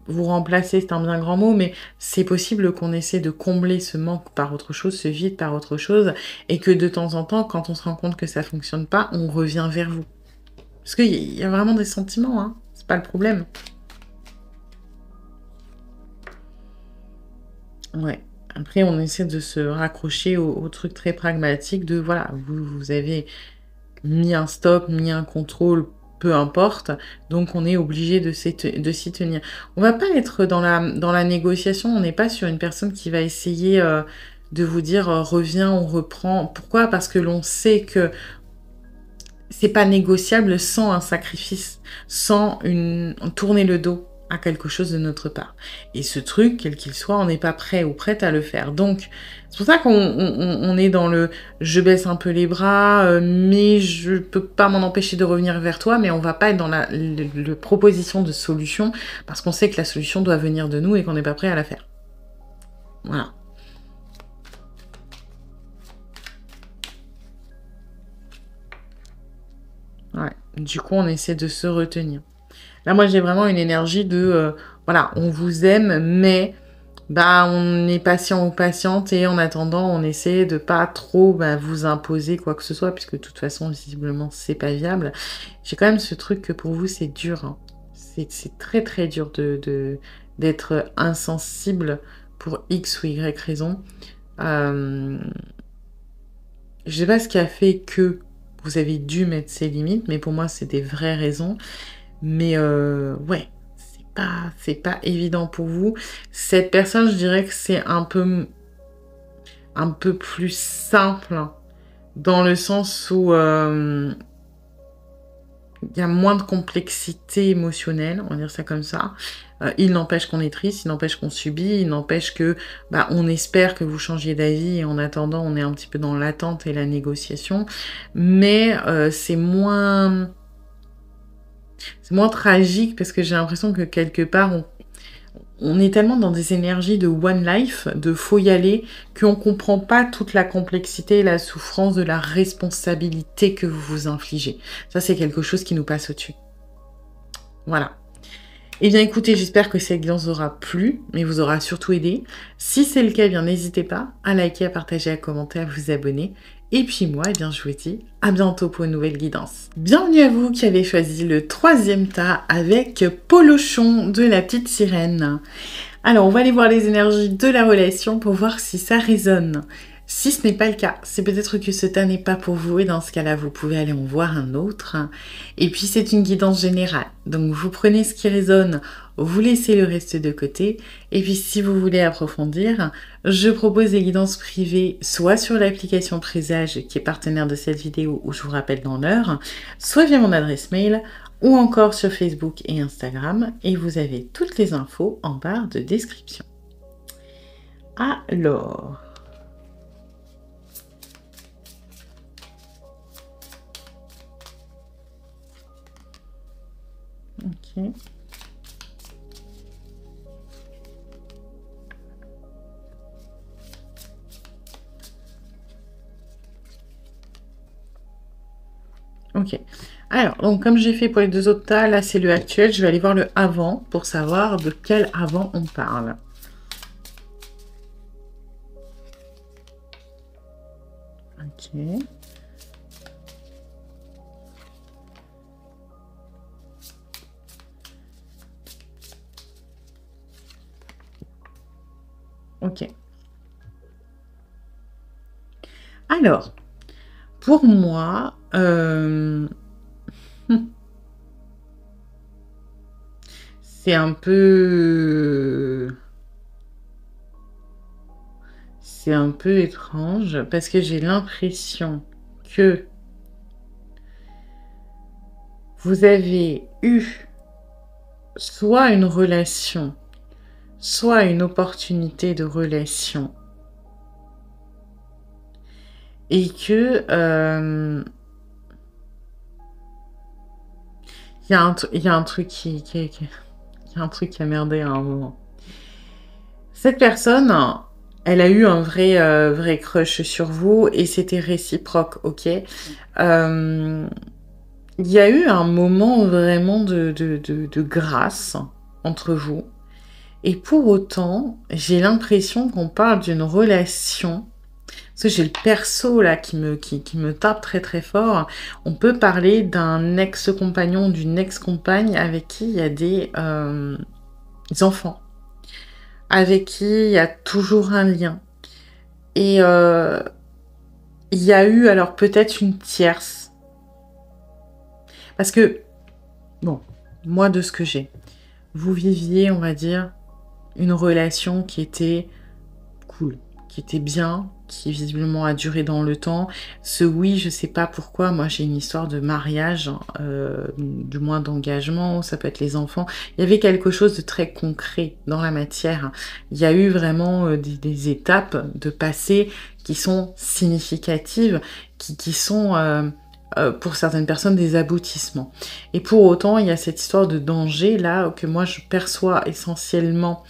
vous remplacer, c'est un bien grand mot, mais c'est possible qu'on essaie de combler ce manque par autre chose, ce vide par autre chose, et que de temps en temps, quand on se rend compte que ça fonctionne pas, on revient vers vous. Parce qu'il y a vraiment des sentiments, hein. C'est pas le problème. Ouais. Après, on essaie de se raccrocher au truc très pragmatique de, voilà, vous avez mis un stop, mis un contrôle, peu importe, donc on est obligé de s'y tenir. On va pas être dans la négociation, on n'est pas sur une personne qui va essayer de vous dire reviens, on reprend. Pourquoi? Parce que l'on sait que c'est pas négociable sans un sacrifice, sans tourner le dos à quelque chose de notre part. Et ce truc, quel qu'il soit, on n'est pas prêt ou prête à le faire. Donc, c'est pour ça qu'on est dans le je baisse un peu les bras, mais je peux pas m'en empêcher de revenir vers toi, mais on va pas être dans la proposition de solution, parce qu'on sait que la solution doit venir de nous et qu'on n'est pas prêt à la faire. Voilà. Ouais. Du coup, on essaie de se retenir. Là, moi, j'ai vraiment une énergie de, voilà, on vous aime, mais bah, on est patient ou patiente et en attendant, on essaie de pas trop vous imposer quoi que ce soit, puisque de toute façon, visiblement, c'est pas viable. J'ai quand même ce truc que pour vous, c'est dur. Hein. C'est très très dur d'être insensible pour X ou Y raison. Je sais pas ce qui a fait que vous avez dû mettre ces limites, mais pour moi, c'est des vraies raisons. Mais ouais, c'est pas évident pour vous. Cette personne, je dirais que c'est un peu plus simple, dans le sens où il y a moins de complexité émotionnelle, on va dire ça comme ça. Il n'empêche qu'on est triste, il n'empêche qu'on subit, il n'empêche que on espère que vous changiez d'avis et en attendant, on est un petit peu dans l'attente et la négociation. Mais c'est moins tragique parce que j'ai l'impression que quelque part, on est tellement dans des énergies de one life, de faut y aller, qu'on comprend pas toute la complexité et la souffrance de la responsabilité que vous vous infligez. Ça, c'est quelque chose qui nous passe au-dessus. Voilà. Eh bien, écoutez, j'espère que cette guidance vous aura plu, mais vous aura surtout aidé. Si c'est le cas, eh bien, n'hésitez pas à liker, à partager, à commenter, à vous abonner. Et puis moi, eh bien, je vous dis à bientôt pour une nouvelle guidance. Bienvenue à vous qui avez choisi le 3e tas avec Polochon de la petite sirène. Alors, on va aller voir les énergies de la relation pour voir si ça résonne. Si ce n'est pas le cas, c'est peut-être que ce tas n'est pas pour vous et dans ce cas-là, vous pouvez aller en voir un autre. Et puis, c'est une guidance générale. Donc, vous prenez ce qui résonne, vous laissez le reste de côté. Et puis, si vous voulez approfondir, je propose des guidances privées, soit sur l'application Présage qui est partenaire de cette vidéo où je vous rappelle dans l'heure, soit via mon adresse mail, ou encore sur Facebook et Instagram. Et vous avez toutes les infos en barre de description. Alors... Ok. Ok. Alors, donc comme j'ai fait pour les 2 autres tas, là c'est le actuel. Je vais aller voir le avant pour savoir de quel avant on parle. Ok. Alors, pour moi, c'est un peu... C'est un peu étrange parce que j'ai l'impression que vous avez eu soit une relation, soit une opportunité de relation et que il y a un truc il y a un truc qui a merdé à un moment. Cette personne, elle a eu un vrai crush sur vous et c'était réciproque, ok. Il y a eu un moment vraiment de grâce entre vous. Et pour autant, j'ai l'impression qu'on parle d'une relation. Parce que j'ai le perso là qui me tape très fort. On peut parler d'un ex-compagnon, d'une ex-compagne avec qui il y a des enfants. Avec qui il y a toujours un lien. Et il y a eu alors peut-être une tierce. Parce que, bon, moi de ce que j'ai, vous viviez, on va dire, une relation qui était cool, qui était bien, qui visiblement a duré dans le temps. Ce oui, je sais pas pourquoi, moi j'ai une histoire de mariage, du moins d'engagement, ça peut être les enfants. Il y avait quelque chose de très concret dans la matière. Il y a eu vraiment des étapes de passé qui sont significatives, qui sont... pour certaines personnes, des aboutissements. Et pour autant, il y a cette histoire de danger, là, que moi, je perçois essentiellement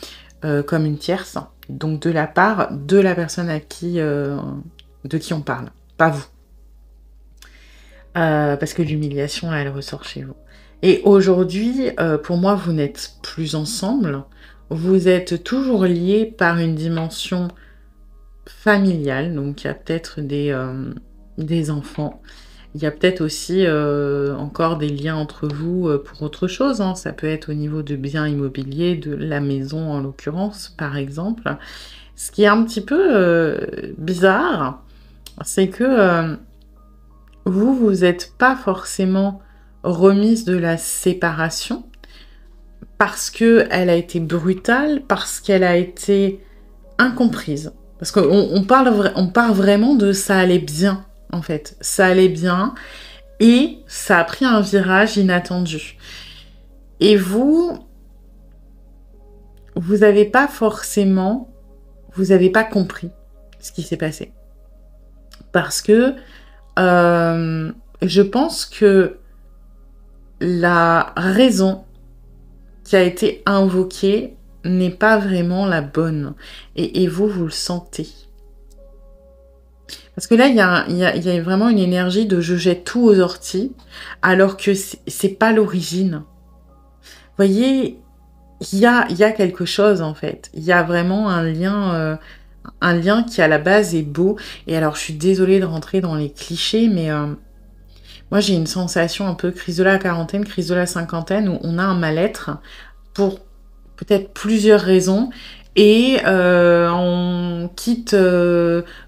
comme une tierce, donc de la part de la personne de qui on parle, pas vous. Parce que l'humiliation, là, elle ressort chez vous. Et aujourd'hui, pour moi, vous n'êtes plus ensemble, vous êtes toujours liés par une dimension familiale, donc il y a peut-être des enfants. Il y a peut-être aussi encore des liens entre vous pour autre chose, hein. Ça peut être au niveau de biens immobiliers, de la maison en l'occurrence, par exemple. Ce qui est un petit peu bizarre, c'est que vous n'êtes pas forcément remise de la séparation parce qu'elle a été brutale, parce qu'elle a été incomprise. Parce qu'on parle vraiment de ça allait bien. En fait, ça allait bien et ça a pris un virage inattendu. Et vous n'avez pas forcément, vous n'avez pas compris ce qui s'est passé. Parce que je pense que la raison qui a été invoquée n'est pas vraiment la bonne. Et vous le sentez. Parce que là, il y a vraiment une énergie de je jette tout aux orties, alors que c'est pas l'origine. Vous voyez, il y a quelque chose en fait. Il y a vraiment un lien qui à la base est beau. Et alors, je suis désolée de rentrer dans les clichés, mais moi j'ai une sensation un peu crise de la quarantaine, crise de la cinquantaine, où on a un mal-être pour peut-être plusieurs raisons. Et on quitte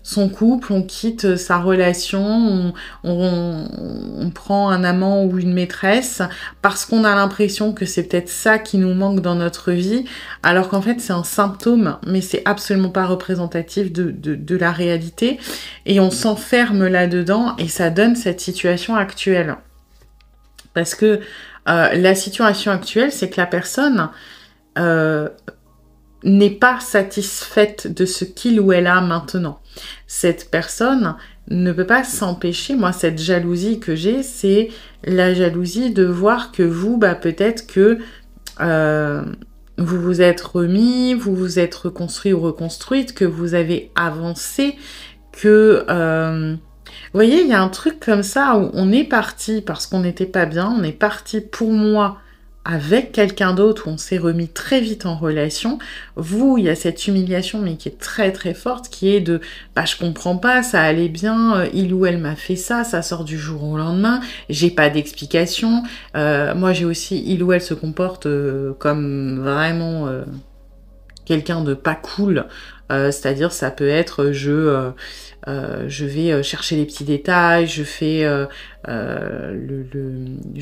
son couple, on quitte sa relation, on prend un amant ou une maîtresse parce qu'on a l'impression que c'est peut-être ça qui nous manque dans notre vie, alors qu'en fait c'est un symptôme, mais c'est absolument pas représentatif de la réalité. Et on s'enferme là-dedans et ça donne cette situation actuelle. Parce que la situation actuelle, c'est que la personne... n'est pas satisfaite de ce qu'il ou elle a maintenant. Cette personne ne peut pas s'empêcher, moi cette jalousie que j'ai, c'est la jalousie de voir que vous, peut-être que vous vous êtes remis, vous vous êtes reconstruit ou reconstruite, que vous avez avancé, que... vous voyez, il y a un truc comme ça où on est parti parce qu'on n'était pas bien, on est parti pour moi avec quelqu'un d'autre où on s'est remis très vite en relation. Vous, il y a cette humiliation, mais qui est très forte, qui est de « je comprends pas, ça allait bien, il ou elle m'a fait ça, ça sort du jour au lendemain, j'ai pas d'explication. Moi, j'ai aussi, il ou elle se comporte comme vraiment quelqu'un de pas cool. C'est-à-dire, ça peut être je vais chercher les petits détails, je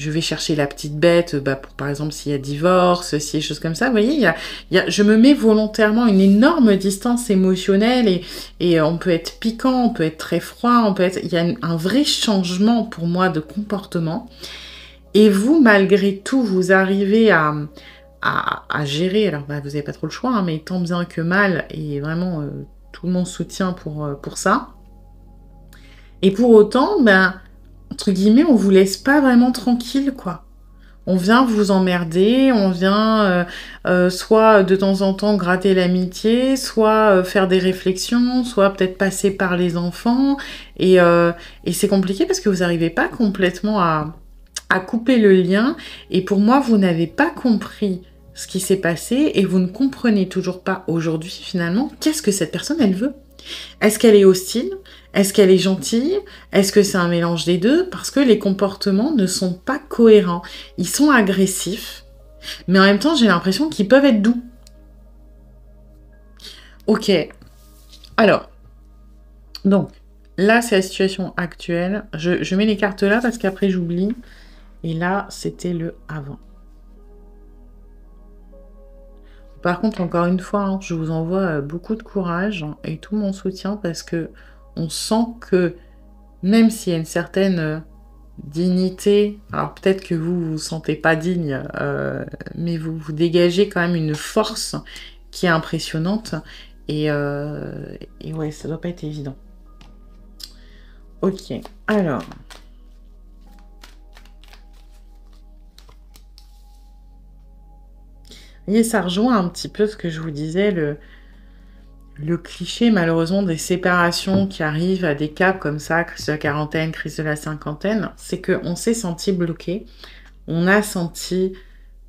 vais chercher la petite bête, pour, par exemple, s'il y a divorce, s'il y a des choses comme ça. Vous voyez, je me mets volontairement une énorme distance émotionnelle et on peut être piquant, on peut être très froid, il y a un vrai changement pour moi de comportement. Et vous, malgré tout, vous arrivez à gérer. Alors, vous n'avez pas trop le choix, hein, mais tant bien que mal, et vraiment tout mon soutien pour ça. Et pour autant, entre guillemets, on vous laisse pas vraiment tranquille, quoi. On vient vous emmerder, on vient soit de temps en temps gratter l'amitié, soit faire des réflexions, soit peut-être passer par les enfants. Et c'est compliqué parce que vous n'arrivez pas complètement à couper le lien. Et pour moi, vous n'avez pas compris ce qui s'est passé et vous ne comprenez toujours pas aujourd'hui, finalement, qu'est-ce que cette personne, elle veut. Est-ce qu'elle est hostile? Est-ce qu'elle est gentille? Est-ce que c'est un mélange des deux? Parce que les comportements ne sont pas cohérents. Ils sont agressifs, mais en même temps, j'ai l'impression qu'ils peuvent être doux. Ok. Alors, donc, là, c'est la situation actuelle. Je mets les cartes là parce qu'après, j'oublie. Et là, c'était le avant. Par contre, encore une fois, hein, je vous envoie beaucoup de courage et tout mon soutien parce que on sent que même s'il y a une certaine dignité, alors peut-être que vous vous sentez pas digne, mais vous dégagez quand même une force qui est impressionnante et ouais, ça doit pas être évident. Ok, alors... Et ça rejoint un petit peu ce que je vous disais, le cliché malheureusement des séparations qui arrivent à des caps comme ça, crise de la quarantaine, crise de la cinquantaine, c'est qu'on s'est senti bloqué, on a senti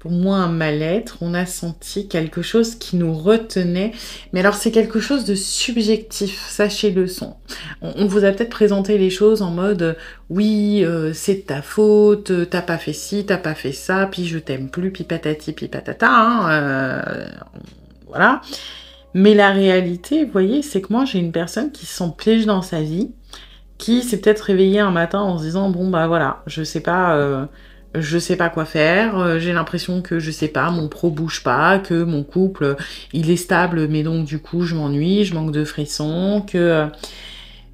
pour moi un mal-être, on a senti quelque chose qui nous retenait, mais alors c'est quelque chose de subjectif, sachez-le son. On vous a peut-être présenté les choses en mode oui, c'est de ta faute, t'as pas fait ci, t'as pas fait ça, puis je t'aime plus, puis patati, puis patata, hein, voilà. Mais la réalité, vous voyez, c'est que moi j'ai une personne qui se sent piège dans sa vie, qui s'est peut-être réveillée un matin en se disant bon bah voilà, je sais pas quoi faire, j'ai l'impression que, je sais pas, mon pro bouge pas, que mon couple, il est stable, mais donc du coup, je m'ennuie, je manque de frissons, que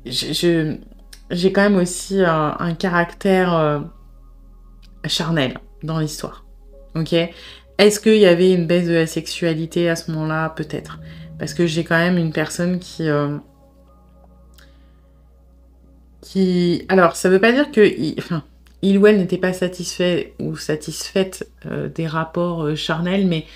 j'ai quand même aussi un caractère charnel dans l'histoire, ok? Est-ce qu'il y avait une baisse de la sexualité à ce moment-là? Peut-être. Parce que j'ai quand même une personne qui... Alors, ça veut pas dire que... il ou elle n'était pas satisfait ou satisfaite des rapports charnels, mais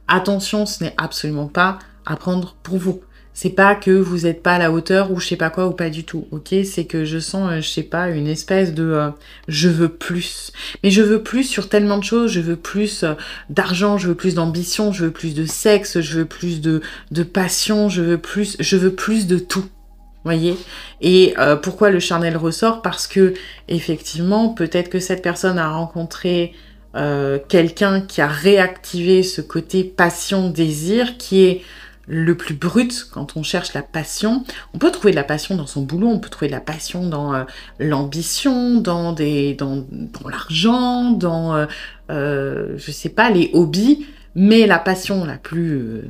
attention, ce n'est absolument pas à prendre pour vous. C'est pas que vous n'êtes pas à la hauteur ou je sais pas quoi ou pas du tout, ok? C'est que je sens, je sais pas, une espèce de je veux plus. Mais je veux plus sur tellement de choses, je veux plus d'argent, je veux plus d'ambition, je veux plus de sexe, je veux plus de passion, je veux plus de tout. Voyez, et pourquoi le charnel ressort? Parce que effectivement, peut-être que cette personne a rencontré quelqu'un qui a réactivé ce côté passion, désir, qui est le plus brut quand on cherche la passion. On peut trouver de la passion dans son boulot, on peut trouver de la passion dans l'ambition, dans l'argent, dans je sais pas, les hobbies. Mais la passion la plus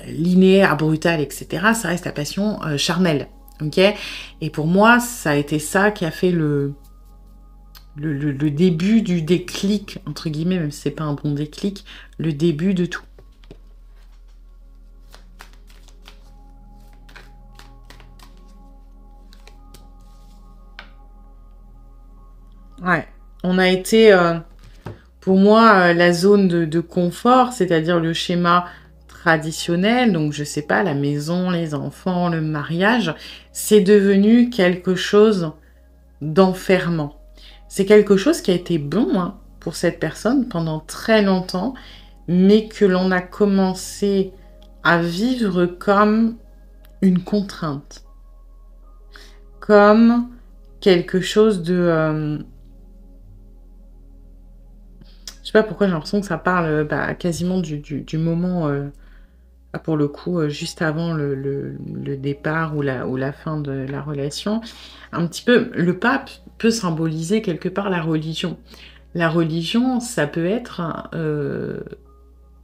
linéaire, brutale, etc., ça reste la passion charnelle. Ok, et pour moi, ça a été ça qui a fait le début du déclic, entre guillemets, même si c'est pas un bon déclic, le début de tout. Ouais, on a été, pour moi, la zone de confort, c'est-à-dire le schéma traditionnel, donc je sais pas, la maison, les enfants, le mariage, c'est devenu quelque chose d'enfermant. C'est quelque chose qui a été bon hein, pour cette personne pendant très longtemps, mais que l'on a commencé à vivre comme une contrainte, comme quelque chose de... je sais pas pourquoi j'ai l'impression que ça parle quasiment du moment pour le coup, juste avant le départ ou la fin de la relation, un petit peu, le pape peut symboliser quelque part la religion. La religion, ça peut être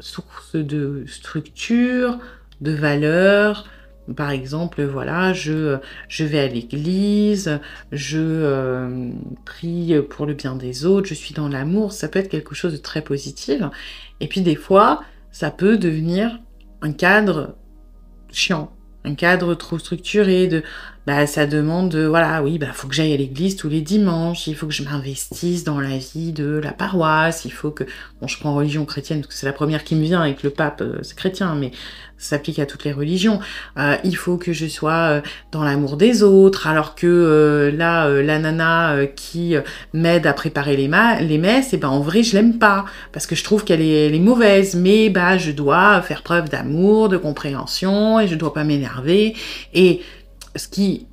source de structure, de valeurs. Par exemple, voilà, je vais à l'église, je prie pour le bien des autres, je suis dans l'amour, ça peut être quelque chose de très positif. Et puis des fois, ça peut devenir un cadre chiant, un cadre trop structuré, bah, ça demande, voilà, oui, bah, faut que j'aille à l'église tous les dimanches, il faut que je m'investisse dans la vie de la paroisse, il faut que, bon, je prends religion chrétienne parce que c'est la première qui me vient avec le pape, c'est chrétien, mais ça s'applique à toutes les religions. Il faut que je sois dans l'amour des autres, alors que là, la nana qui m'aide à préparer les messes, et ben en vrai, je l'aime pas, parce que je trouve qu'elle est mauvaise, mais bah, je dois faire preuve d'amour, de compréhension, et je dois pas m'énerver, et ce qui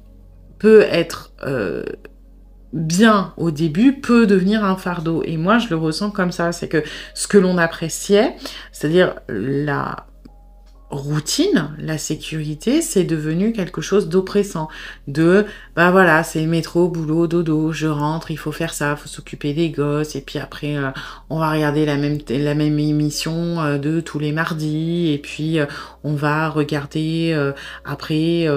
peut être bien au début peut devenir un fardeau. Et moi, je le ressens comme ça. C'est que ce que l'on appréciait, c'est-à-dire la routine, la sécurité, c'est devenu quelque chose d'oppressant. Bah voilà, c'est métro, boulot, dodo, je rentre, il faut faire ça, il faut s'occuper des gosses, et puis après, on va regarder la même émission de tous les mardis, et puis on va regarder après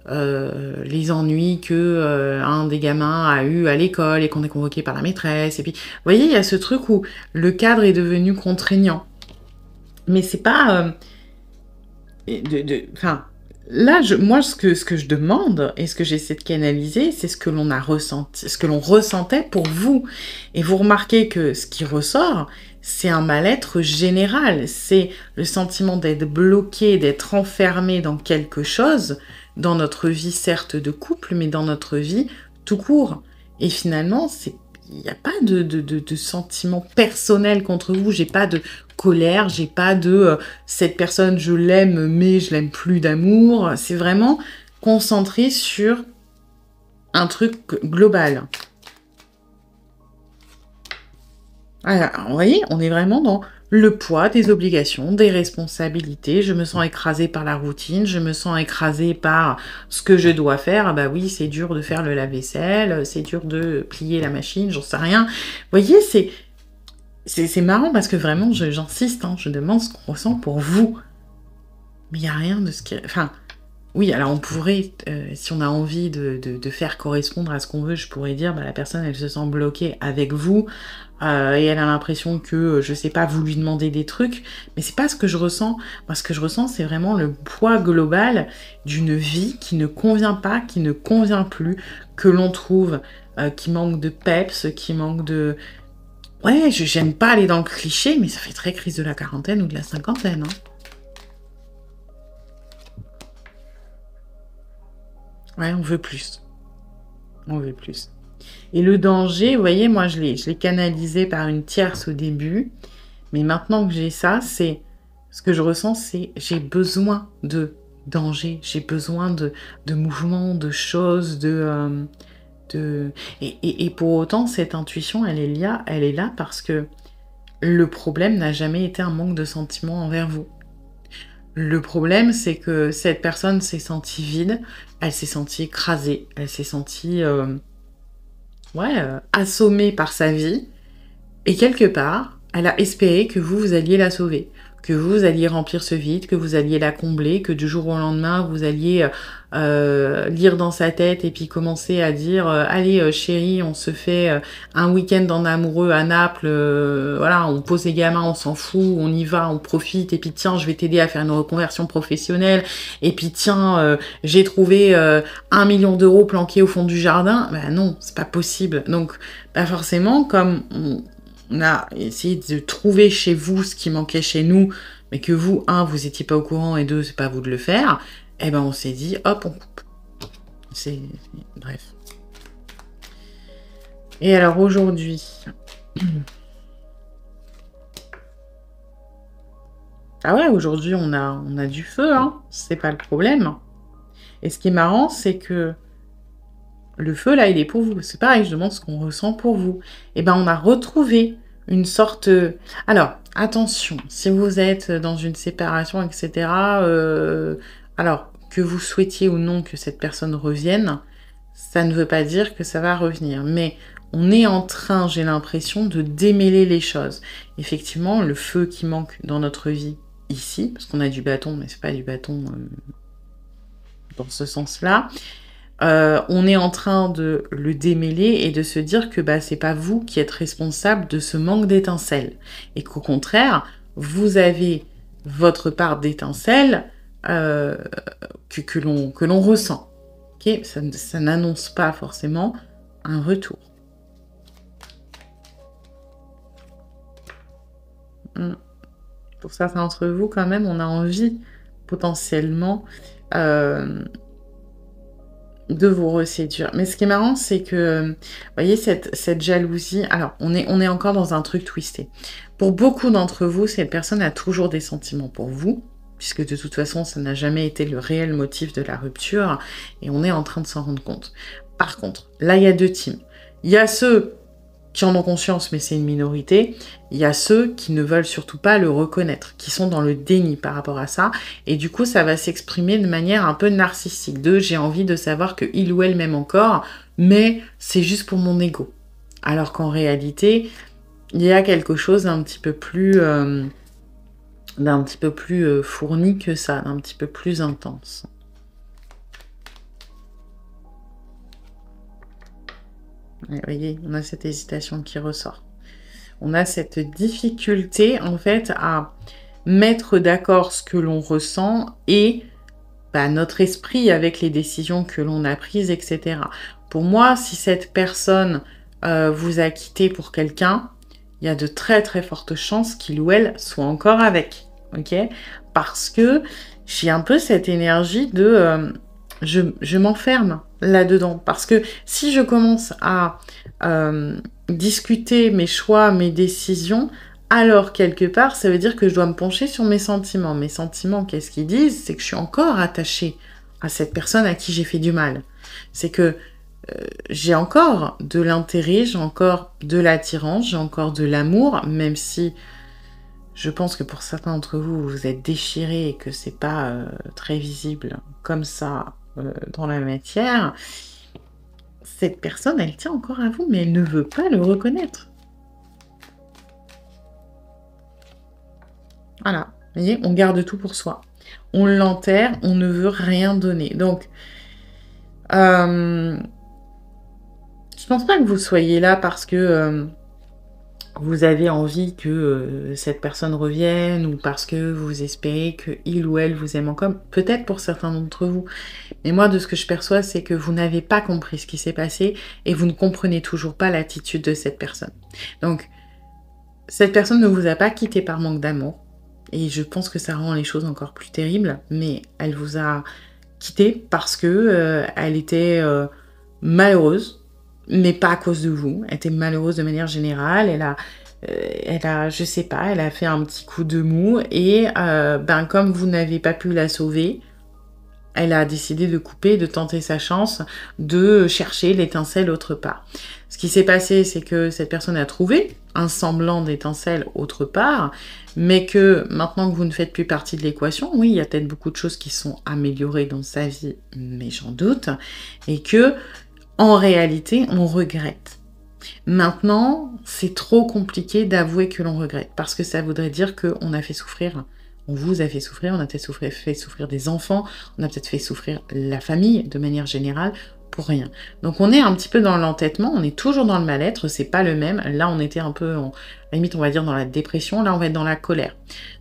les ennuis que un des gamins a eu à l'école, et qu'on est convoqué par la maîtresse, et puis, vous voyez, il y a ce truc où le cadre est devenu contraignant. Mais c'est pas... Enfin, là, moi, ce que je demande et ce que j'essaie de canaliser, c'est ce que l'on a ressenti, ce que l'on ressentait pour vous. Et vous remarquez que ce qui ressort, c'est un mal-être général. C'est le sentiment d'être bloqué, d'être enfermé dans quelque chose, dans notre vie, certes, de couple, mais dans notre vie tout court. Et finalement, il n'y a pas de sentiment personnel contre vous, j'ai pas de colère, j'ai pas de cette personne je l'aime mais je l'aime plus d'amour, c'est vraiment concentré sur un truc global. Alors, vous voyez, on est vraiment dans le poids des obligations, des responsabilités, je me sens écrasée par la routine, je me sens écrasée par ce que je dois faire, ah bah oui, c'est dur de faire le lave-vaisselle, c'est dur de plier la machine, j'en sais rien. Vous voyez, c'est marrant parce que vraiment, j'insiste, hein, je demande ce qu'on ressent pour vous. Mais il n'y a rien de ce qui... Enfin, oui, alors on pourrait, si on a envie de faire correspondre à ce qu'on veut, je pourrais dire, bah, la personne, elle se sent bloquée avec vous, et elle a l'impression que, je sais pas, vous lui demandez des trucs, mais c'est pas ce que je ressens. Moi, ce que je ressens, c'est vraiment le poids global d'une vie qui ne convient pas, qui ne convient plus, que l'on trouve, qui manque de peps, qui manque de... Ouais, j'aime pas aller dans le cliché, mais ça fait très crise de la quarantaine ou de la cinquantaine, hein. Ouais, on veut plus. On veut plus. Et le danger, vous voyez, moi, je l'ai canalisé par une tierce au début. Mais maintenant que j'ai ça, c'est... Ce que je ressens, c'est... J'ai besoin de danger. J'ai besoin de mouvements, de choses, Et pour autant, cette intuition, elle est là parce que le problème n'a jamais été un manque de sentiments envers vous. Le problème, c'est que cette personne s'est sentie vide, elle s'est sentie écrasée, elle s'est sentie assommée par sa vie, et quelque part, elle a espéré que vous alliez la sauver, que vous alliez remplir ce vide, que vous alliez la combler, que du jour au lendemain, vous alliez lire dans sa tête et puis commencer à dire allez chérie, on se fait un week-end en amoureux à Naples, voilà, on pose les gamins, on s'en fout, on y va, on profite, et puis tiens, je vais t'aider à faire une reconversion professionnelle, et puis tiens, j'ai trouvé 1 million d'euros planqués au fond du jardin. Ben non, c'est pas possible. Donc, bah forcément, comme on a essayé de trouver chez vous ce qui manquait chez nous, mais que vous, un, vous étiez pas au courant, et deux, c'est pas à vous de le faire, eh ben on s'est dit, hop, on coupe. Bref. Et alors aujourd'hui... Ah ouais, aujourd'hui on a du feu, hein, c'est pas le problème. Et ce qui est marrant, c'est que le feu, là, il est pour vous. C'est pareil, je demande ce qu'on ressent pour vous. Et ben, on a retrouvé une sorte... Alors, attention, si vous êtes dans une séparation, etc., alors que vous souhaitiez ou non que cette personne revienne, ça ne veut pas dire que ça va revenir. Mais on est en train, j'ai l'impression, de démêler les choses. Effectivement, le feu qui manque dans notre vie ici, parce qu'on a du bâton, mais c'est pas du bâton dans ce sens-là, on est en train de le démêler et de se dire que bah, c'est pas vous qui êtes responsable de ce manque d'étincelles. Et qu'au contraire, vous avez votre part d'étincelles que l'on ressent. Okay, ça n'annonce pas forcément un retour. Pour certains d'entre vous, quand même, on a envie potentiellement de vous reséduire. Mais ce qui est marrant, c'est que, vous voyez, cette jalousie, alors, on est encore dans un truc twisté. Pour beaucoup d'entre vous, cette personne a toujours des sentiments pour vous, puisque de toute façon, ça n'a jamais été le réel motif de la rupture, et on est en train de s'en rendre compte. Par contre, là, il y a deux teams. Il y a ceux qui en ont conscience, mais c'est une minorité. Il y a ceux qui ne veulent surtout pas le reconnaître, qui sont dans le déni par rapport à ça, et du coup, ça va s'exprimer de manière un peu narcissique, de j'ai envie de savoir que il ou elle m'aime encore, mais c'est juste pour mon ego. Alors qu'en réalité, il y a quelque chose d'un petit peu plus fourni que ça, d'un petit peu plus intense. Vous voyez, on a cette hésitation qui ressort. On a cette difficulté, en fait, à mettre d'accord ce que l'on ressent et bah, notre esprit avec les décisions que l'on a prises, etc. Pour moi, si cette personne vous a quitté pour quelqu'un, il y a de très très fortes chances qu'il ou elle soit encore avec, ok? Parce que j'ai un peu cette énergie de je m'enferme là-dedans. Parce que si je commence à discuter mes choix, mes décisions, alors quelque part, ça veut dire que je dois me pencher sur mes sentiments. Mes sentiments, qu'est-ce qu'ils disent? C'est que je suis encore attachée à cette personne à qui j'ai fait du mal. C'est que j'ai encore de l'intérêt, j'ai encore de l'attirance, j'ai encore de l'amour, même si je pense que pour certains d'entre vous, vous êtes déchirés et que c'est pas très visible comme ça dans la matière. Cette personne, elle tient encore à vous, mais elle ne veut pas le reconnaître. Voilà, vous voyez, on garde tout pour soi. On l'enterre, on ne veut rien donner. Donc, je pense pas que vous soyez là parce que vous avez envie que cette personne revienne ou parce que vous espérez qu'il ou elle vous aime encore. Peut-être pour certains d'entre vous. Mais moi, de ce que je perçois, c'est que vous n'avez pas compris ce qui s'est passé et vous ne comprenez toujours pas l'attitude de cette personne. Donc, cette personne ne vous a pas quitté par manque d'amour. Et je pense que ça rend les choses encore plus terribles. Mais elle vous a quitté parce que elle était malheureuse. Mais pas à cause de vous. Elle était malheureuse de manière générale. Elle a, je sais pas, elle a fait un petit coup de mou. Et ben, comme vous n'avez pas pu la sauver, elle a décidé de couper, de tenter sa chance, de chercher l'étincelle autre part. Ce qui s'est passé, c'est que cette personne a trouvé un semblant d'étincelle autre part, mais que maintenant que vous ne faites plus partie de l'équation, oui, il y a peut-être beaucoup de choses qui sont améliorées dans sa vie, mais j'en doute, et que en réalité, on regrette. Maintenant, c'est trop compliqué d'avouer que l'on regrette, parce que ça voudrait dire qu'on a fait souffrir, on vous a fait souffrir, on a peut-être fait souffrir des enfants, on a peut-être fait souffrir la famille de manière générale, pour rien. Donc on est un petit peu dans l'entêtement, on est toujours dans le mal-être, c'est pas le même. Là, on était un peu, à la limite, on va dire dans la dépression, là, on va être dans la colère.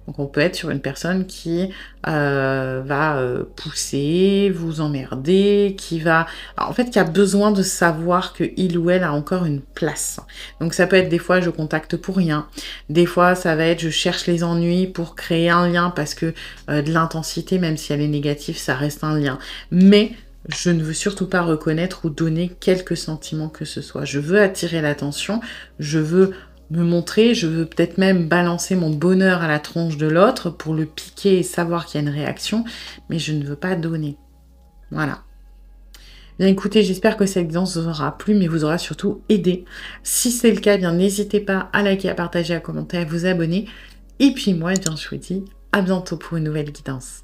Donc on peut être sur une personne qui va pousser, vous emmerder, qui va... Alors, en fait, qui a besoin de savoir que il ou elle a encore une place. Donc ça peut être des fois, je contacte pour rien. Des fois, ça va être, je cherche les ennuis pour créer un lien, parce que de l'intensité, même si elle est négative, ça reste un lien. Mais je ne veux surtout pas reconnaître ou donner quelques sentiments que ce soit. Je veux attirer l'attention, je veux me montrer, je veux peut-être même balancer mon bonheur à la tronche de l'autre pour le piquer et savoir qu'il y a une réaction, mais je ne veux pas donner. Voilà. Bien écoutez, j'espère que cette guidance vous aura plu, mais vous aura surtout aidé. Si c'est le cas, bien n'hésitez pas à liker, à partager, à commenter, à vous abonner. Et puis moi, eh bien, je vous dis à bientôt pour une nouvelle guidance.